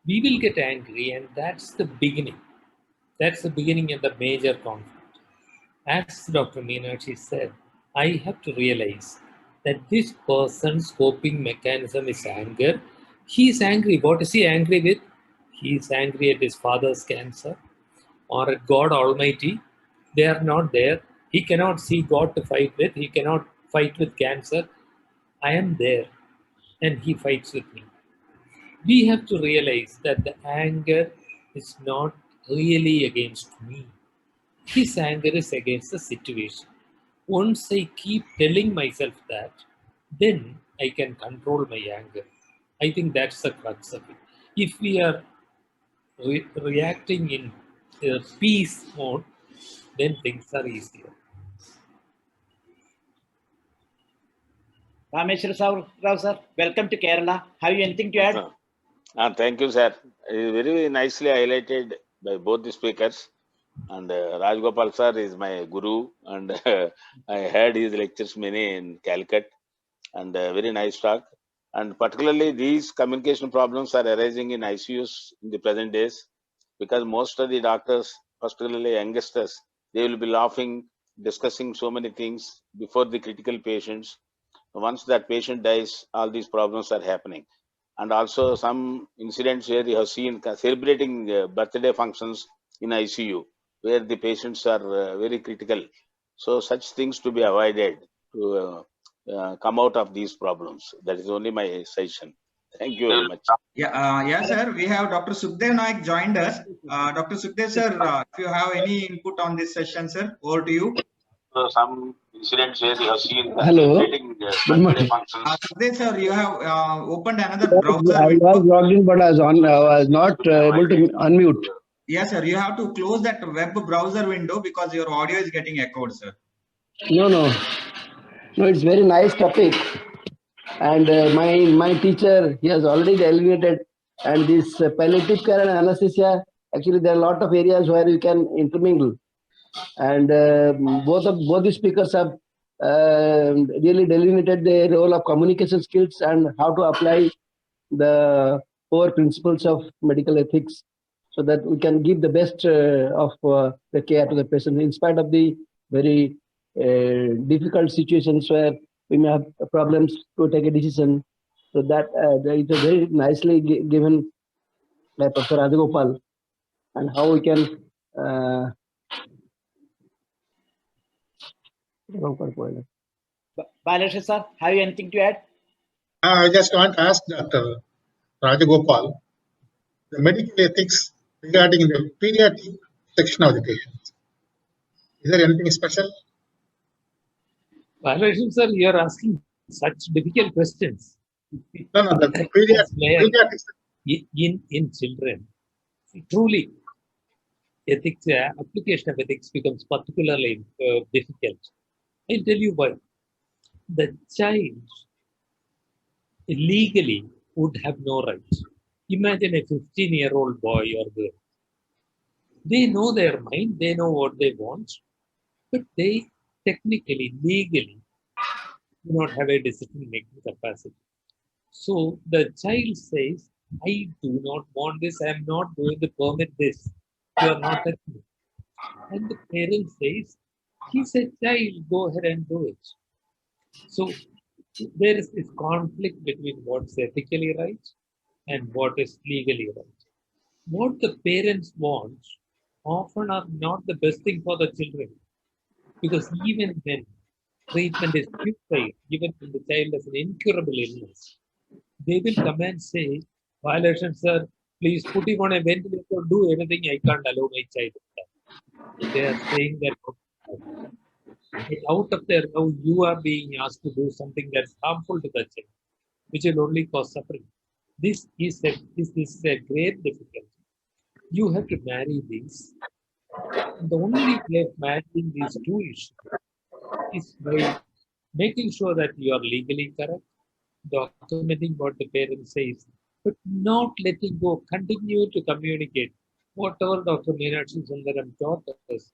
We will get angry, and that's the beginning. That's the beginning of the major conflict. As Dr. Meenakshi said, I have to realize that this person's coping mechanism is anger. He is angry. What is he angry with? He is angry at his father's cancer or at God Almighty. They are not there. He cannot see God to fight with. He cannot fight with cancer. I am there, and he fights with me. We have to realize that the anger is not really against me. His anger is against the situation. Once I keep telling myself that, then I can control my anger. I think that's the crux of it. If we are reacting in peace mode, then things are easier. Rameshwar Rao sir, welcome to Kerala. Have you anything to add? Thank you, sir. Very nicely highlighted by both the speakers. And Rajgopal sir is my guru, and I heard his lectures many in Calicut, and very nice talk. And particularly these communication problems are arising in ICUs in the present days, because most of the doctors, particularly youngsters, they will be laughing, discussing so many things before the critical patients. Once that patient dies, all these problems are happening. And also some incidents where you have seen celebrating birthday functions in ICU, where the patients are very critical. So such things to be avoided to come out of these problems. That is only my suggestion. Thank you very much. Yeah, sir. We have Dr. Sukhdev Naik joined us. Dr. Sukhdev, sir, if you have any input on this session, sir, over to you. So some incidents where you have seen Hello. Good morning. Sukhdev, sir, you have opened another browser I window. was logged in, but I was not able to unmute. Yes, sir. You have to close that web browser window because your audio is getting echoed, sir. No, it's very nice topic. And my teacher, he has already delineated. And this palliative care and anesthesia, actually there are a lot of areas where you can intermingle. And both the speakers have really delineated the role of communication skills and how to apply the 4 principles of medical ethics, so that we can give the best of the care to the patient in spite of the very difficult situations where we may have problems to take a decision. So that it is very nicely given by Professor Rajagopal, and how we can Balashar sir, have you anything to add? I just want to ask Dr. Rajagopal the medical ethics regarding the pediatric section of the patients. Is there anything special? Balasham sir, you are asking such difficult questions. No, the That's where pediatric. in children, truly, ethics, application of ethics becomes particularly difficult. I'll tell you why. The child legally would have no right. Imagine a 15-year-old boy or girl. They know their mind, they know what they want, but they technically, legally, do not have a decision-making capacity. So the child says, I do not want this, I am not going to permit this. You are not touching it. And the parent says, he's a child, go ahead and do it. So there is this conflict between what's ethically right and what is legally right. What the parents want often are not the best thing for the children. Because even when treatment is futile, even when the child has an incurable illness, they will come and say, Violation, sir, please put him on a ventilator, do anything, I can't allow my child to die. They are saying that out of their love, you are being asked to do something that's harmful to the child, which will only cause suffering. This is a great difficulty. You have to marry these. The only way of marrying these two issues is by making sure that you are legally correct, documenting what the parent says, but not letting go. Continue to communicate. Whatever Dr. Meenakshi Sundaram taught us,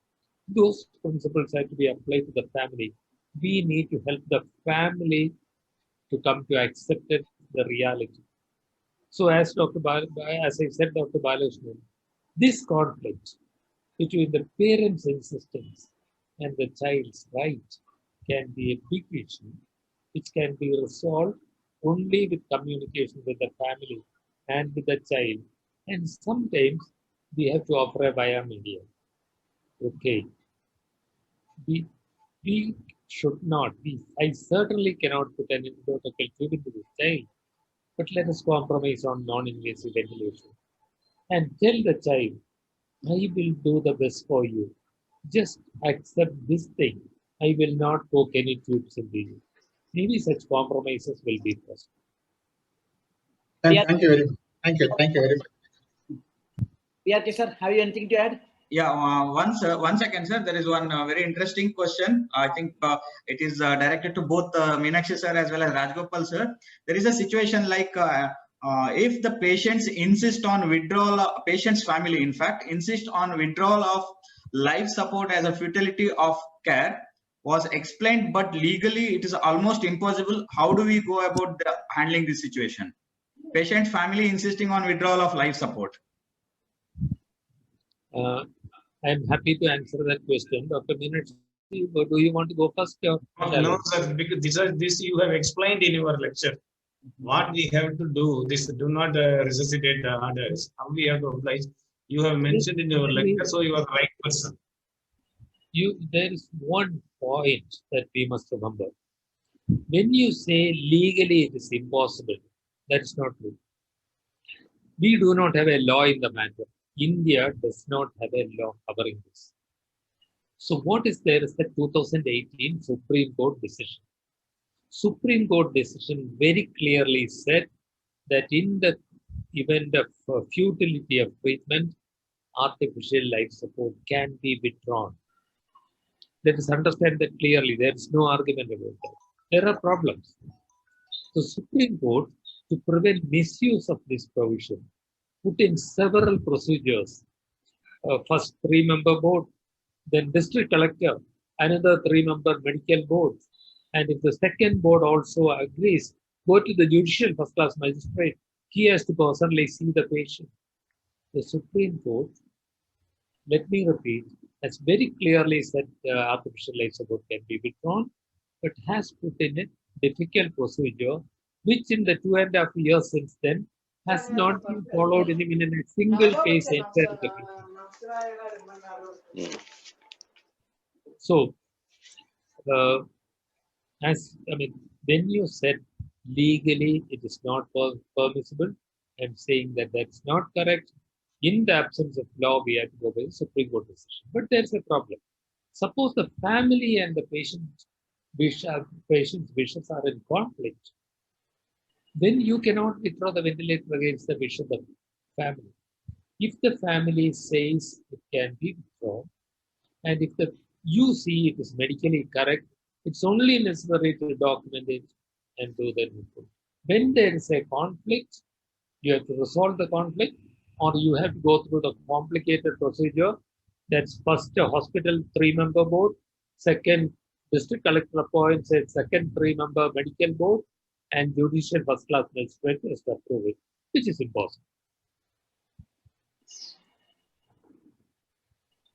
those principles have to be applied to the family. We need to help the family to come to accept it, the reality. So, as as I said, Dr. Balashman, this conflict between the parents' insistence and the child's right can be a big issue, which can be resolved only with communication with the family and with the child. And sometimes we have to offer a via media. Okay. We should not. I certainly cannot put an indomitable tube into the child, but let us compromise on non-invasive ventilation and tell the child, I will do the best for you. Just accept this thing. I will not poke any tubes into you. Maybe such compromises will be possible. Thank you very much. Thank you very much. PRT sir, have you anything to add? Yeah, one second, sir. There is one very interesting question. I think it is directed to both Meenakshi sir as well as Rajgopal sir. There is a situation like if the patients insist on withdrawal, patient's family, in fact, insist on withdrawal of life support as a futility of care was explained, but legally it is almost impossible. How do we go about handling this situation? Patient family insisting on withdrawal of life support. I'm happy to answer that question. Dr. Meenakshi, do you want to go first? Or no, sir, because this you have explained in your lecture. What we have to do, this do not resuscitate the others. How we have to apply. You have mentioned in your lecture, so you are the right person. There is one point that we must remember. When you say legally it is impossible, that's not true. We do not have a law in the matter. India does not have a law covering this. So what is there is the 2018 Supreme Court decision. Supreme Court decision very clearly said that in the event of futility of treatment, artificial life support can be withdrawn. Let us understand that clearly. There is no argument about that. There are problems. The Supreme Court, to prevent misuse of this provision, put in several procedures. First 3-member board, then district collector, another 3-member medical board. And if the second board also agrees, go to the judicial first-class magistrate. He has to personally see the patient. The Supreme Court, let me repeat, has very clearly said artificial life support can be withdrawn, but has put in a difficult procedure which in the 2.5 years since then has not been followed even in a single case anywhere in the country. So, when you said legally it is not permissible, I'm saying that that's not correct. In the absence of law, we have to go by the Supreme Court decision. But there's a problem. Suppose the family and the patient's wishes are in conflict, then you cannot withdraw the ventilator against the wish of the family. If the family says it can be withdrawn, and if you see it is medically correct, it's only necessary to document it and do the needful. When there is a conflict, you have to resolve the conflict, or you have to go through the complicated procedure. That's first a hospital 3-member board, second district collector appoints a second 3-member medical board, and judicial first-class magistrate has to approve it, which is impossible.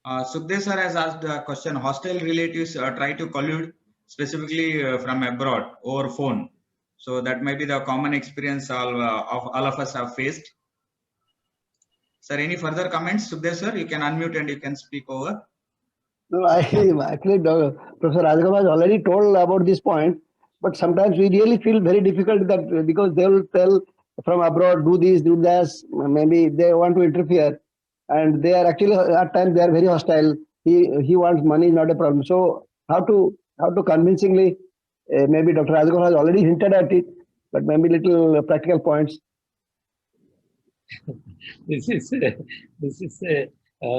Sukhdev sir has asked a question. Hostile relatives try to collude specifically from abroad over phone. So that may be the common experience all of us have faced. Sir, any further comments? Sukhdev sir, you can unmute and you can speak over. No, actually, Professor Rajagopal has already told about this point, but sometimes we really feel very difficult that because they will tell from abroad, do this, do that, maybe they want to interfere, and they are actually at times they are very hostile. He wants money, not a problem. So how to convincingly, maybe Dr. Rajagopal has already hinted at it, but maybe little practical points. This is a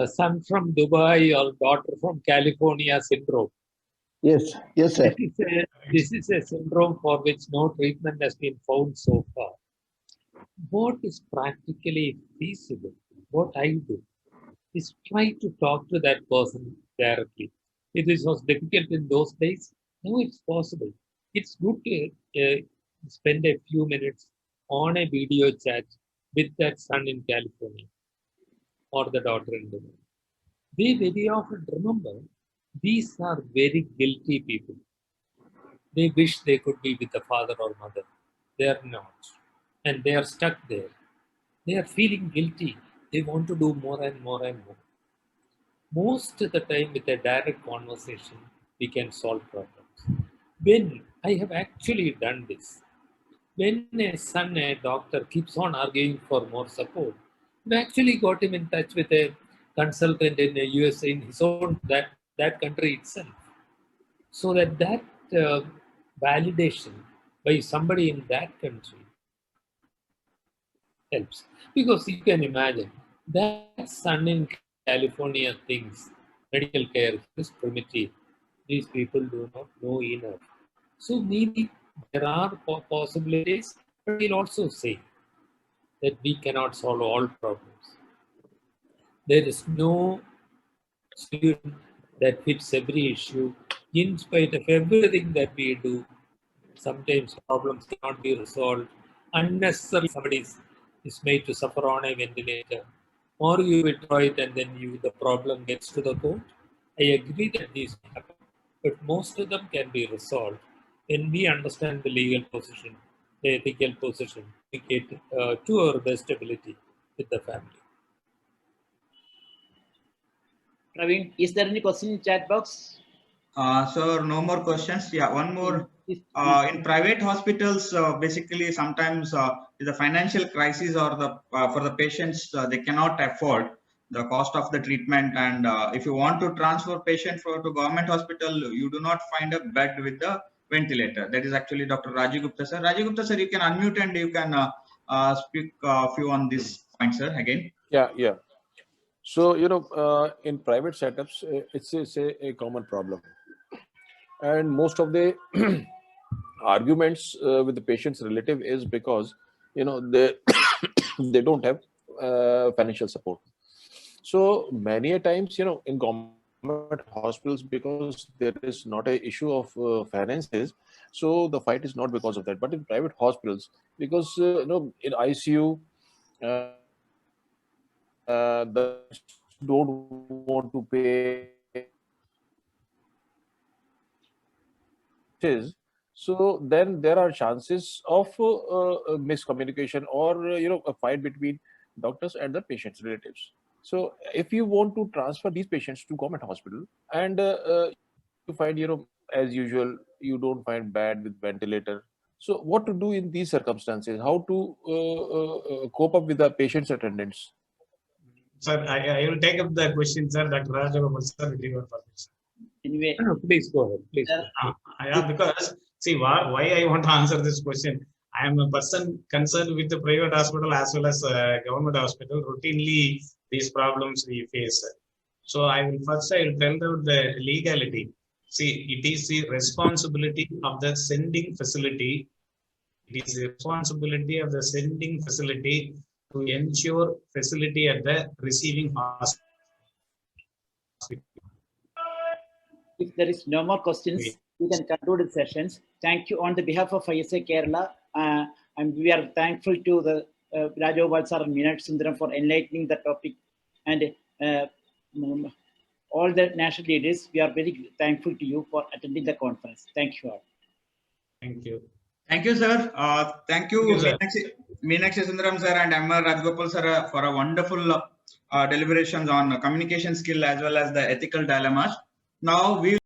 son from Dubai or daughter from California syndrome. Yes, sir. This is a syndrome for which no treatment has been found so far. What is practically feasible, what I do, is try to talk to that person directly. It was difficult in those days. Now it's possible. It's good to spend a few minutes on a video chat with that son in California or the daughter in Dubai. They very often remember these are very guilty people. They wish they could be with the father or mother. They are not. And they are stuck there. They are feeling guilty. They want to do more and more and more. Most of the time, with a direct conversation, we can solve problems. When I have actually done this, when a son, a doctor, keeps on arguing for more support, we actually got him in touch with a consultant in the USA, in his own that country itself, so that validation by somebody in that country helps. Because you can imagine that son in California thinks medical care is primitive. These people do not know enough. So maybe there are possibilities, but we'll also say that we cannot solve all problems. There is no solution that fits every issue. In spite of everything that we do, sometimes problems cannot be resolved. Unnecessarily, somebody is made to suffer on a ventilator, or you withdraw it and then the problem gets to the court. I agree that these happen, but most of them can be resolved when we understand the legal position, the ethical position, we get to our best ability with the family. Praveen, is there any question in chat box? Sir, no more questions. Yeah, one more. In private hospitals, basically sometimes the financial crisis or for the patients, they cannot afford the cost of the treatment, and if you want to transfer patient to government hospital, you do not find a bed with the ventilator. That is actually Dr. Rajiv Gupta sir. Rajiv Gupta sir, you can unmute and you can speak a few on this point, sir, again. Yeah. So, in private setups, it's a common problem. And most of the arguments with the patient's relative is because, they, they don't have financial support. So many a times, in government hospitals, because there is not a issue of finances, so the fight is not because of that. But in private hospitals, because, in ICU, the don't want to pay. So then there are chances of miscommunication or a fight between doctors and the patient's relatives. So if you want to transfer these patients to government hospital and you find as usual you don't find bed with ventilator. So what to do in these circumstances? How to cope up with the patient's attendants? Sir, I will take up the question, sir. Dr. Rajagopal, sir, with your permission. Anyway, Please go ahead. Please. Yeah, because see why I want to answer this question. I am a person concerned with the private hospital as well as government hospital. Routinely, these problems we face. So I will tell out the legality. See, it is the responsibility of the sending facility. It is the responsibility of the sending facility to ensure facility at the receiving hospital. if there is no more questions, we can conclude the sessions. Thank you on the behalf of ISA Kerala, and we are thankful to the Rajagopal sir and Meenakshi Sundaram for enlightening the topic, and all the national leaders. We are very thankful to you for attending the conference. Thank you all. Thank you. Thank you, sir. Thank you, Thank you, sir. Meenakshi Sundaram sir and MR Rajagopal sir for a wonderful deliberations on communication skill as well as the ethical dilemmas. Now we